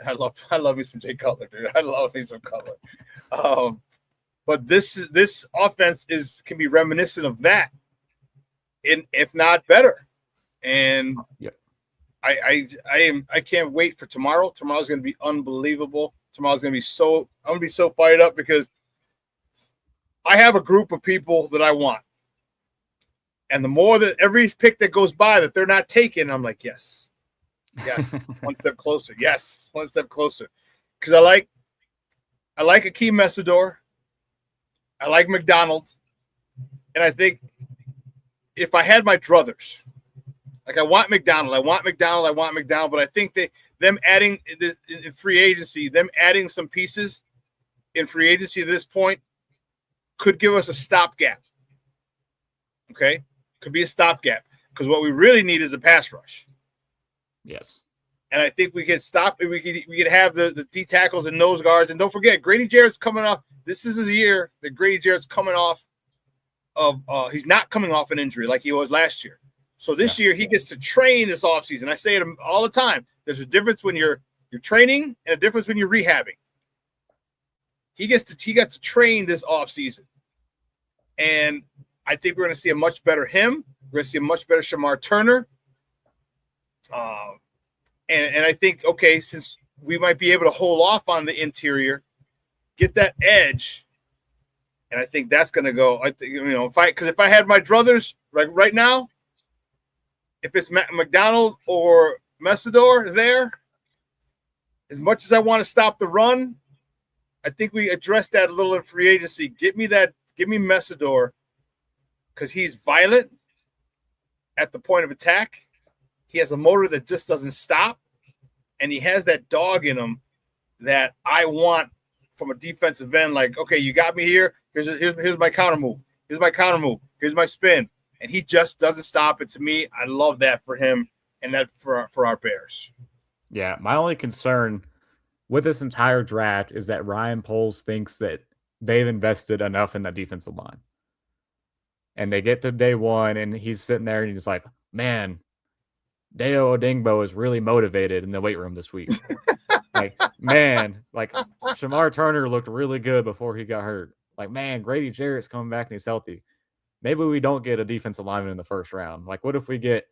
I love me some Jay Cutler, dude. I love me some Cutler. But this offense can be reminiscent of that, if not better. And I can't wait for tomorrow. Tomorrow's going to be unbelievable. Tomorrow's going to be I'm going to be so fired up because I have a group of people that I want. And the more that every pick that goes by that they're not taking, I'm like, yes, one step closer. Yes, one step closer. Because I like Akeem Mesidor. I like McDonald. And I think if I had my druthers, like I want McDonald, but I think them adding this in free agency, them adding some pieces in free agency at this point could give us a stopgap. Okay? Could be a stopgap because what we really need is a pass rush. Yes. And I think we could stop. We could have the D tackles and nose guards. And don't forget, Grady Jarrett's coming off. This is a year that Grady Jarrett's coming off of. He's not coming off an injury like he was last year. So this year he gets to train this offseason. I say it all the time. There's a difference when you're training and a difference when you're rehabbing. He got to train this offseason. And I think we're going to see a much better him. We're going to see a much better Shamar Turner. And I think, okay, since we might be able to hold off on the interior, get that edge, and I think that's going to go. I think, if I had my druthers right now, if it's McDonald or Mesidor there, as much as I want to stop the run, I think we addressed that a little in free agency. Give me Mesidor, because he's violent at the point of attack. He has a motor that just doesn't stop, and he has that dog in him that I want from a defensive end. Like, okay, you got me here. Here's my counter move. Here's my counter move. Here's my spin, and he just doesn't stop. And to me, I love that for him and that for our Bears. Yeah, my only concern with this entire draft is that Ryan Poles thinks that they've invested enough in that defensive line. And they get to day one, and he's sitting there, and he's like, man, Deo Odingbo is really motivated in the weight room this week. Like, man, like Shamar Turner looked really good before he got hurt. Like, man, Grady Jarrett's coming back and he's healthy. Maybe we don't get a defensive lineman in the first round. Like, what if we get,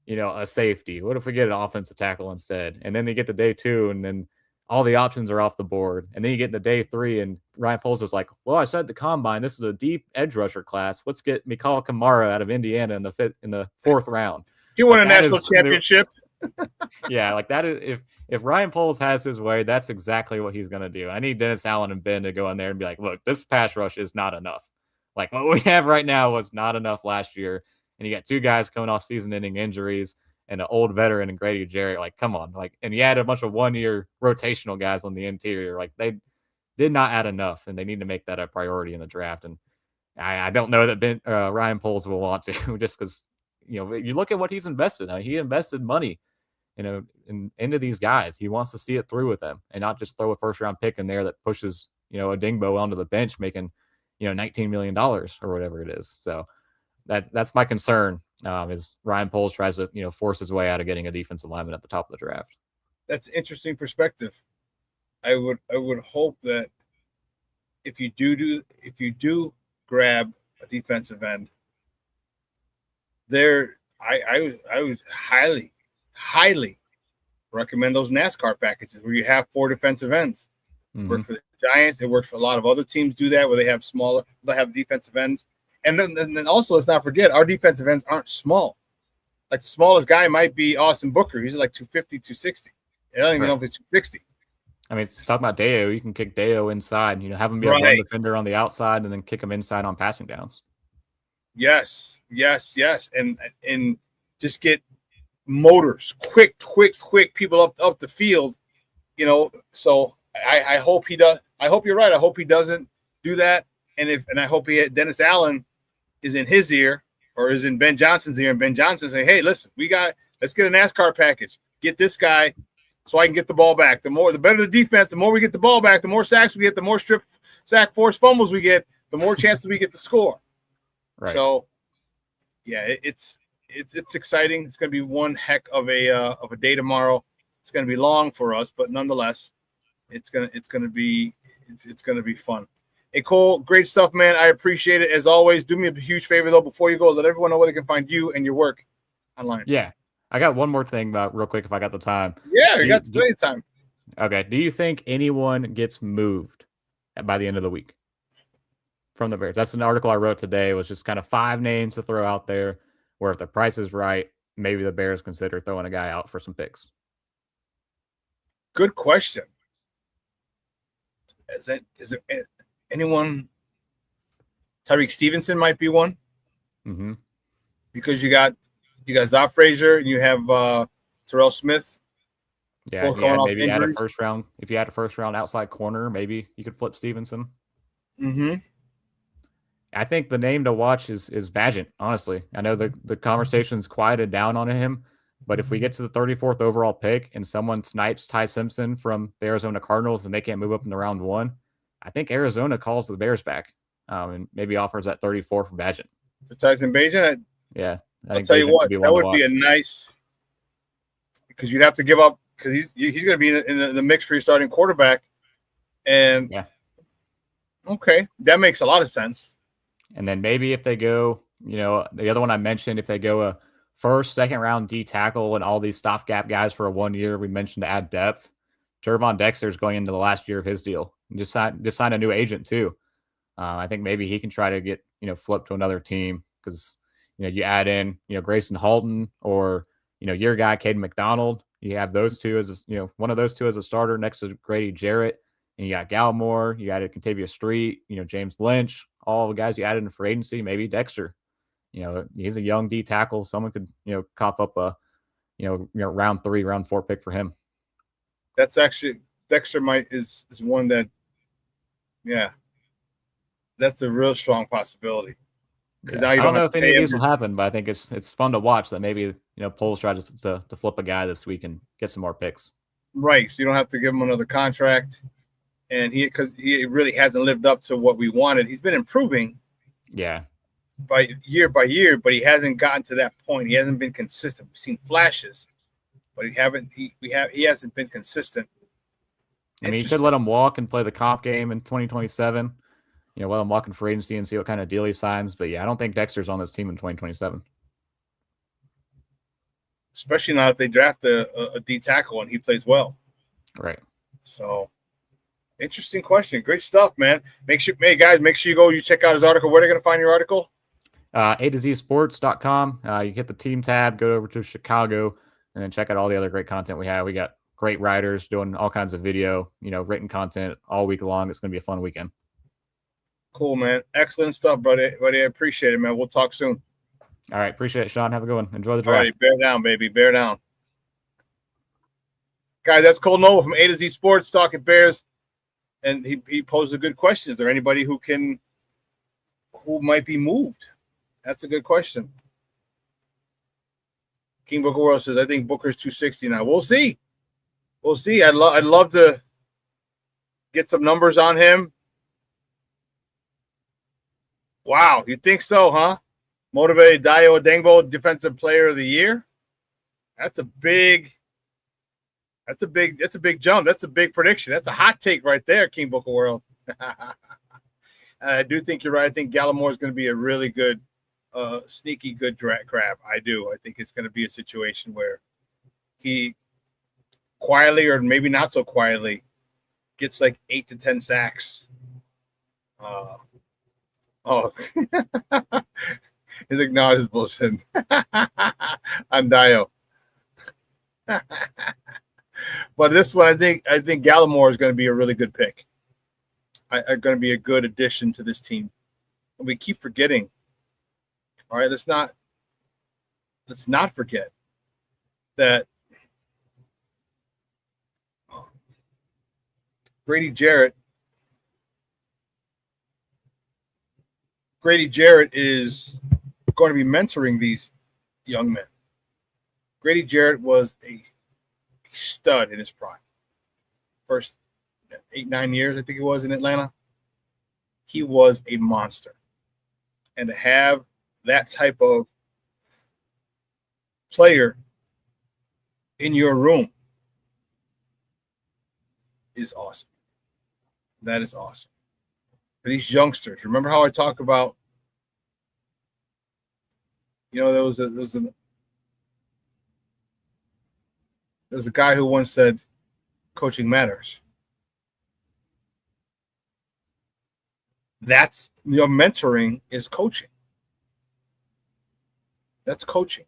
a safety? What if we get an offensive tackle instead? And then they get to day 2, and then all the options are off the board. And then you get into day 3, and Ryan Poles is like, well, I said at the combine, this is a deep edge rusher class. Let's get Mikal Kamara out of Indiana in the 4th round. He won a national championship. Yeah, like that is if Ryan Poles has his way, that's exactly what he's gonna do. I need Dennis Allen and Ben to go in there and be like, look, this pass rush is not enough. Like what we have right now was not enough last year. And you got 2 guys coming off season-ending injuries and an old veteran in Grady Jarrett. Like, come on. Like, and you had a bunch of 1-year rotational guys on the interior. Like, they did not add enough, and they need to make that a priority in the draft. And I don't know that Ryan Poles will want to, just because you look at what he's invested. He invested money, into these guys. He wants to see it through with them and not just throw a first-round pick in there that pushes a Dingbo onto the bench, making $19 million or whatever it is. So that's my concern. Is Ryan Poles tries to force his way out of getting a defensive lineman at the top of the draft. That's interesting perspective. I would hope that if you do grab a defensive end, I would highly recommend those NASCAR packages where you have 4 defensive ends. Mm-hmm. Work for the Giants. It works for a lot of other teams do that where they have defensive ends. And then also, let's not forget, our defensive ends aren't small. Like the smallest guy might be Austin Booker. He's like 250, 260. I don't even know if he's 260. I mean, talking about Deo, you can kick Deo inside, have him be a run defender on the outside and then kick him inside on passing downs. Yes. And just get motors, quick people up the field, so I hope he does. I hope you're right. I hope he doesn't do that. And I hope Dennis Allen is in his ear or is in Ben Johnson's ear, and Ben Johnson say, hey, listen, let's get a NASCAR package. Get this guy so I can get the ball back. The better the defense, the more we get the ball back, the more sacks we get, the more strip sack force fumbles we get, the more chances we get to score. Right. So yeah, it's exciting. It's going to be one heck of a day tomorrow. It's going to be long for us, but nonetheless, it's going to be fun. Hey, Cole, great stuff, man. I appreciate it as always. Do me a huge favor though before you go. Let everyone know where they can find you and your work online. Yeah, I got one more thing real quick if I got the time. Yeah, you got plenty of time. Okay. Do you think anyone gets moved by the end of the week from the Bears? That's an article I wrote today. It was just kind of 5 names to throw out there where if the price is right, maybe the Bears consider throwing a guy out for some picks. Good question. Is there anyone? Tyreek Stevenson might be one. Mm-hmm. Because you got Zot Frazier and you have Terrell Smith. Yeah, maybe add a first round. If you had a first round outside corner, maybe you could flip Stevenson. Mm-hmm. I think the name to watch is Vagant, honestly. I know the conversation's quieted down on him, but if we get to the 34th overall pick and someone snipes Ty Simpson from the Arizona Cardinals and they can't move up in the round 1, I think Arizona calls the Bears back and maybe offers that 34 for Vagant. For Tyson Bagent? Yeah. I'll tell you what, that would be a nice – because you'd have to give up – because he's going to be in the mix for your starting quarterback. And yeah. Okay, that makes a lot of sense. And then maybe if they go, the other one I mentioned, if they go a first, second round D tackle and all these stopgap guys for a 1 year, we mentioned to add depth. Jervon Dexter's going into the last year of his deal. And just sign a new agent too. I think maybe he can try to get, flipped to another team because, you add in, Grayson Halton or, your guy, Caden McDonald. You have those two as, one of those two as a starter next to Grady Jarrett. And you got Gallimore, you added Contavia Street, James Lynch, all the guys you added in for agency, maybe Dexter. He's a young D tackle. Someone could, cough up a, round 3, round 4 pick for him. That's actually Dexter is one that, yeah, that's a real strong possibility. Yeah. Now I don't know if any of these will happen, but I think it's fun to watch that maybe, Poles try to flip a guy this week and get some more picks. Right. So you don't have to give him another contract. And because he really hasn't lived up to what we wanted. He's been improving. Yeah. By year, but he hasn't gotten to that point. He hasn't been consistent. We've seen flashes, but he hasn't been consistent. I mean, you could let him walk and play the comp game in 2027. Let him walk in free agency and see what kind of deal he signs. But yeah, I don't think Dexter's on this team in 2027. Especially not if they draft a D tackle and he plays well. Right. So, interesting question. Great stuff, man. Make sure you check out his article. Where are they going to find your article? A to Z sports.com. You hit the team tab, go over to Chicago, and then check out all the other great content we have. We got great writers doing all kinds of video, written content all week long. It's going to be a fun weekend. Cool, man. Excellent stuff, buddy. I appreciate it, man. We'll talk soon. All right. Appreciate it, Shawn. Have a good one. Enjoy the draft. All right. Bear down, baby. Bear down. Guys, that's Kole Noble from A to Z Sports talking Bears. And he posed a good question. Is there anybody who might be moved? That's a good question. King Booker World says, I think Booker's 260 now. We'll see. We'll see. I'd love to get some numbers on him. Wow, you think so, huh? Motivated Dayo Odengbo, Defensive Player of the Year. That's a big jump. That's a big prediction. That's a hot take right there, King Booker World. I do think you're right. I think Gallimore is going to be a really good, sneaky good grab. I do. I think it's going to be a situation where he quietly, or maybe not so quietly, gets like 8 to 10 sacks. He's like, no, this is bullshit. I'm Dio. But this one, I think Gallimore is going to be a really good pick. Are going to be a good addition to this team. And we keep forgetting. All right, let's not forget that Grady Jarrett is going to be mentoring these young men. Grady Jarrett was a stud in his prime. First 8-9 years, I think it was, in Atlanta. He was a monster. And to have that type of player in your room is awesome. That is awesome. For these youngsters, remember how I talk about, there was a guy who once said, coaching matters. That's your mentoring is coaching. That's coaching.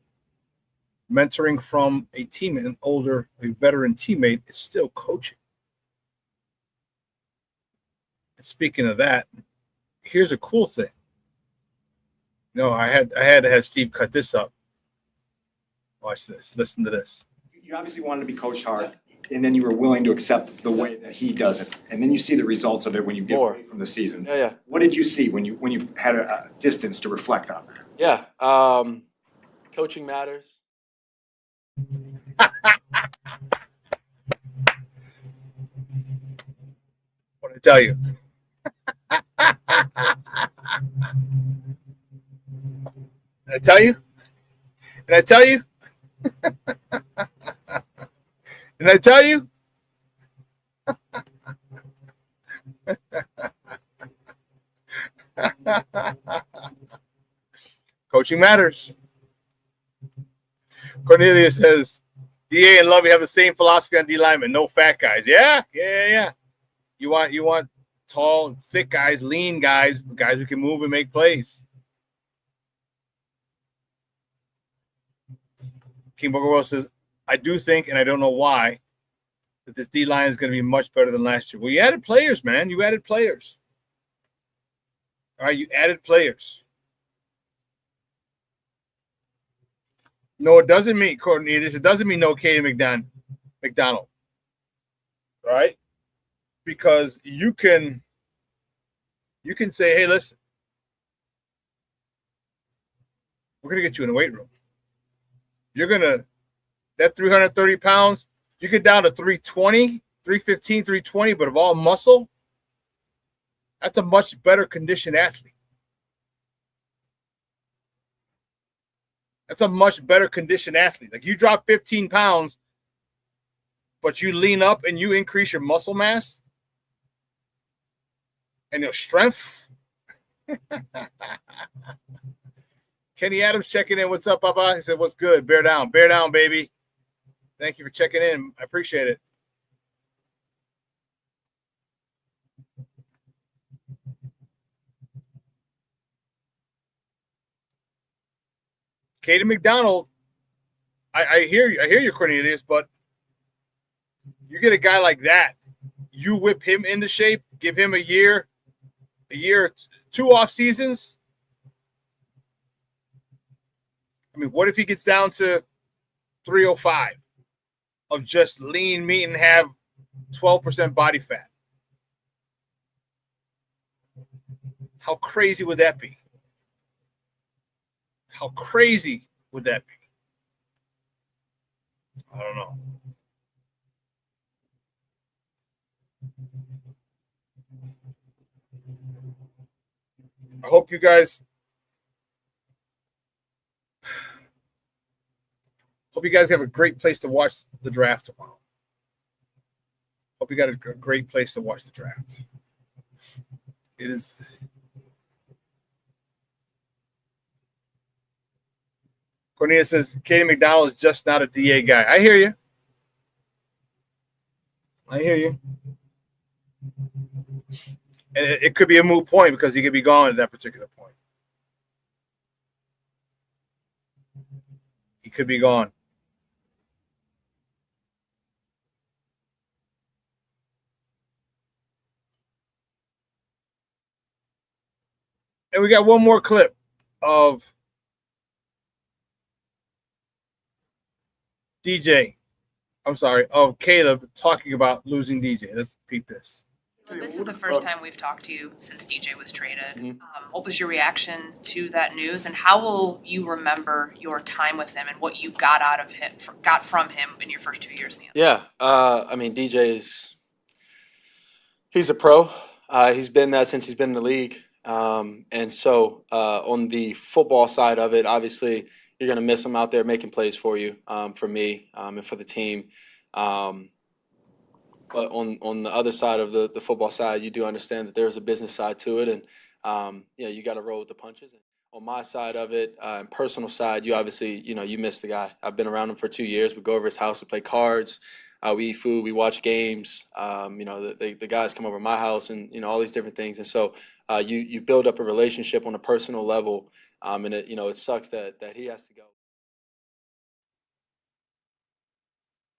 Mentoring from a teammate, a veteran teammate, is still coaching. And speaking of that, here's a cool thing. I had to have Steve cut this up. Watch this. Listen to this. You obviously wanted to be coached hard, and then you were willing to accept the way that he does it, and then you see the results of it when you get away from the season. Yeah. What did you see when you had a distance to reflect on that? Yeah. Coaching matters. What did I tell you? Did I tell you? Did I tell you? Did I tell you? Coaching matters. Cornelius says, DA and Lovey have the same philosophy on D linemen. No fat guys. Yeah. You want tall, thick guys, lean guys who can move and make plays. King Booker World says, I do think, and I don't know why, that this D line is going to be much better than last year. Well, you added players, man. You added players. All right, you added players. No, it doesn't mean Cornelius. It doesn't mean no Katie McDonald. All right? Because you can say, hey, listen, we're going to get you in the weight room. That 330 pounds, You get down to 320, 315, 320, but of all muscle, that's a much better conditioned athlete. That's a much better conditioned athlete. Like you drop 15 pounds, but you lean up and you increase your muscle mass and your strength. Kenny Adams checking in. What's up, Papa? He said, what's good? Bear down. Bear down, baby. Thank you for checking in. I appreciate it. Katie McDonald, I hear you, Cornelius, but you get a guy like that, you whip him into shape, give him a year, 2 off seasons. I mean, what if he gets down to 305 of just lean meat and have 12% body fat? How crazy would that be? How crazy would that be? I don't know. I hope you guys have a great place to watch the draft tomorrow. Hope you got a great place to watch the draft. It is. Cornelia says, Katie McDonald is just not a DA guy. I hear you. And it could be a moot point because he could be gone at that particular point. He could be gone. And we got one more clip of of Caleb talking about losing DJ. Let's peep this. This is the first time we've talked to you since DJ was traded. What was your reaction to that news, and how will you remember your time with him and what you got from him in your first 2 years in the NFL? Yeah, I mean, he's a pro. He's been that since he's been in the league. And so on the football side of it, obviously you're going to miss him out there making plays for you, for me, and for the team. But on the other side of the football side, you do understand that there's a business side to it, and you got to roll with the punches. And on my side of it, and personal side, you obviously you miss the guy. I've been around him for 2 years. We go over his house, we play cards, we eat food, we watch games. The guys come over to my house, and all these different things. And so you build up a relationship on a personal level, and it sucks that he has to go.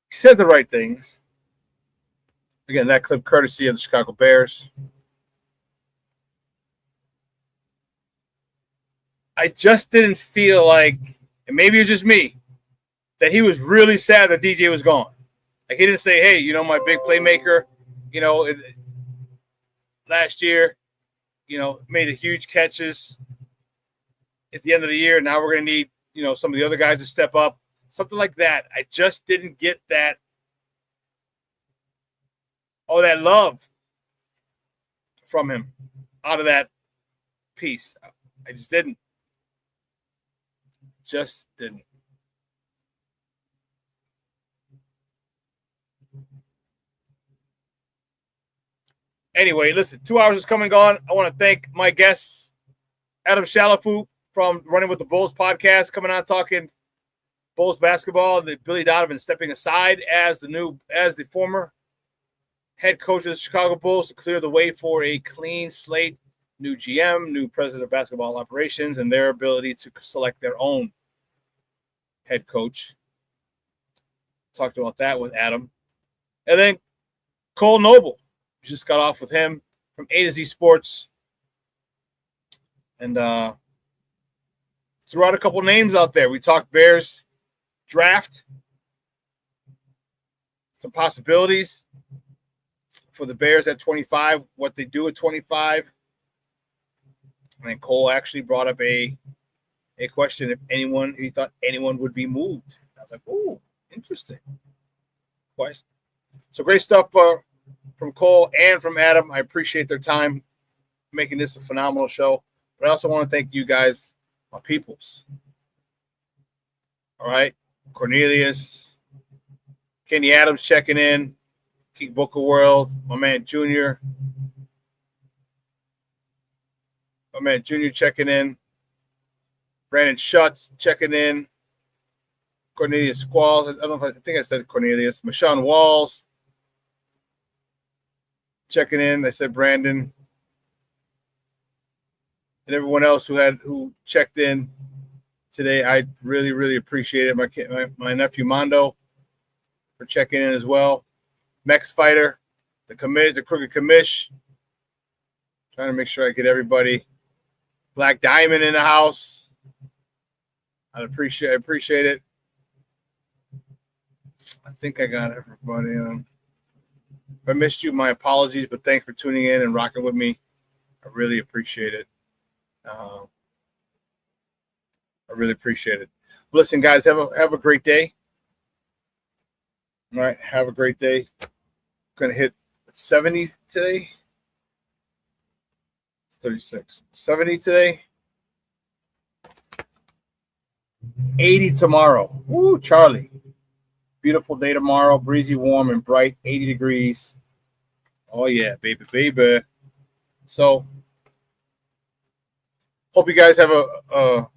He said the right things. Again, that clip courtesy of the Chicago Bears. I just didn't feel like, and maybe it's just me, that he was really sad that DJ was gone. Like, he didn't say, hey, my big playmaker, last year, made a huge catches at the end of the year. Now we're going to need, some of the other guys to step up. Something like that. I just didn't get that. Oh, that love from him out of that piece. I just didn't. Just didn't. Anyway, listen, 2 hours is come and gone. I want to thank my guests, Adam Chalifoux from Running with the Bulls podcast, coming on talking Bulls basketball. The Billy Donovan stepping aside as the former head coach of the Chicago Bulls to clear the way for a clean slate, new GM, new president of basketball operations, and their ability to select their own head coach. Talked about that with Adam. And then Kole Noble. Just got off with him from A to Z Sports. And threw out a couple names out there. We talked Bears draft. Some possibilities for the Bears at 25, what they do at 25. And then Cole actually brought up a question if he thought anyone would be moved. I was like, ooh, interesting. Twice. So great stuff from Kole and from Adam. I appreciate their time making this a phenomenal show. But I also want to thank you guys, my peoples. All right. Cornelius, Kenny Adams checking in, King Booker World, my man Junior. My man Junior checking in. Brandon Schutz checking in. Cornelius Squalls. I don't know if I think I said Cornelius. Mashawn Walls checking in. I said Brandon. And everyone else who checked in today, I really, really appreciate it. My nephew Mondo for checking in as well. Mex Fighter, the Crooked Commish. Trying to make sure I get everybody. Black Diamond in the house. I appreciate it. I think I got everybody. If I missed you, my apologies, but thanks for tuning in and rocking with me. I really appreciate it. I really appreciate it. Listen, guys, have a great day. All right, have a great day. Going to hit 70 today. 36. 70 today. 80 tomorrow. Woo, Charlie. Beautiful day tomorrow. Breezy, warm, and bright. 80 degrees. Oh, yeah, baby. So, hope you guys have a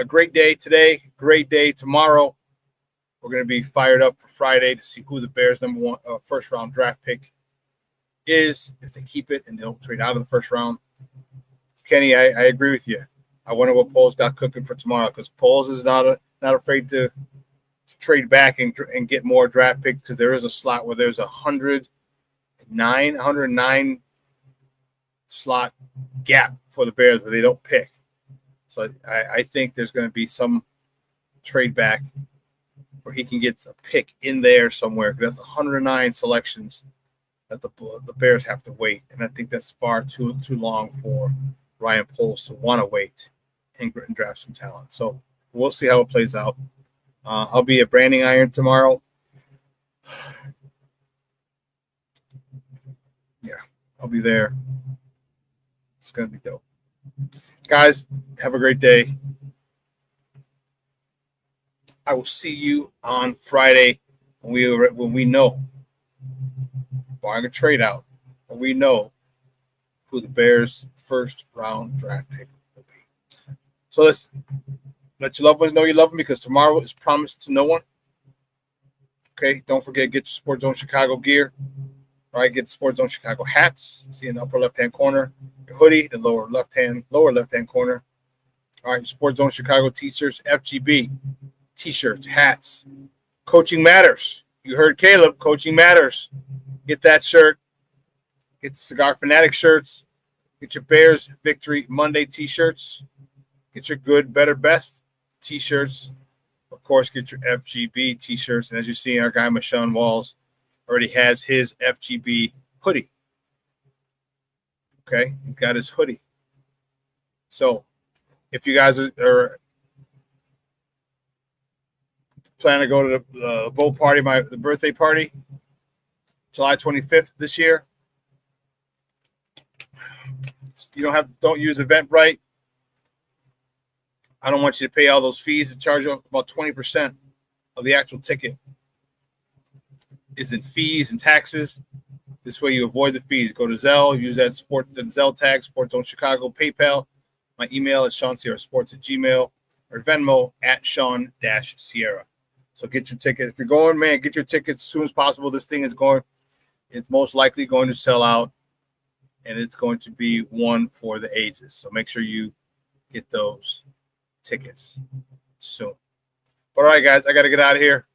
great day today. Great day tomorrow. We're going to be fired up for Friday to see who the Bears' number one first round draft pick is, if they keep it and they don't trade out of the first round. Kenny, I agree with you. I wonder what Poles got cooking for tomorrow, because Poles is not afraid to trade back and get more draft picks, because there is a slot where there's 109 slot gap for the Bears where they don't pick. So I think there's going to be some trade back where he can get a pick in there somewhere, because that's 109 selections that the Bears have to wait, and I think that's far too long for Ryan Poles to want to wait and draft some talent. So we'll see how it plays out. I'll be at Branding Iron tomorrow. Yeah, I'll be there. It's going to be dope. Guys, have a great day. I will see you on Friday when we know, barring a trade out, when we know who the Bears' first round draft pick will be. So let's let your loved ones know you love them, because tomorrow is promised to no one. Okay, don't forget, get your Sports Zone Chicago gear. All right, get the Sports Zone Chicago hats. See in the upper left-hand corner. Your hoodie, the lower left-hand corner. All right, Sports Zone Chicago t-shirts, FGB, t-shirts, hats. Coaching matters. You heard Caleb, coaching matters. Get that shirt. Get the Cigar Fanatic shirts. Get your Bears Victory Monday t-shirts. Get your Good, Better, Best t-shirts. Of course, get your FGB t-shirts. And as you see, our guy, Mashawn Walls, already has his FGB hoodie. Okay, he got his hoodie. So, if you guys are planning to go to the boat party, the birthday party, July 25th this year, don't use Eventbrite. I don't want you to pay all those fees. They charge you about 20% of the actual ticket is in fees and taxes. This way you avoid the fees. Go to Zelle, use that the Zelle tag, Sports Zone Chicago, PayPal. My email is ShawnSierraSports@gmail.com or Venmo @Shawn-Sierra. So get your tickets. If you're going, man, get your tickets as soon as possible. This thing is going, it's most likely going to sell out, and it's going to be one for the ages. So make sure you get those tickets soon. But all right, guys, I got to get out of here.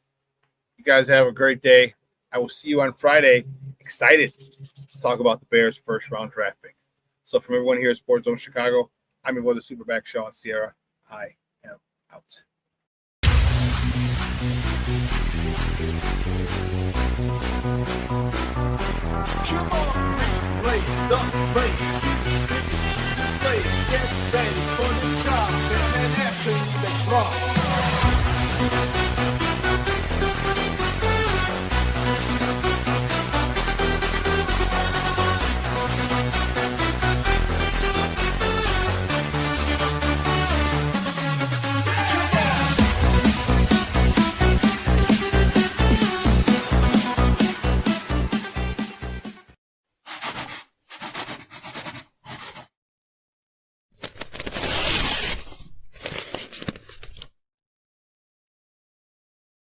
You guys have a great day. I will see you on Friday. Excited to talk about the Bears' first round draft pick. So from everyone here at Sports Zone Chicago, I'm your brother, SuperBack Shawn Sierra. I am out. Come on, race the race.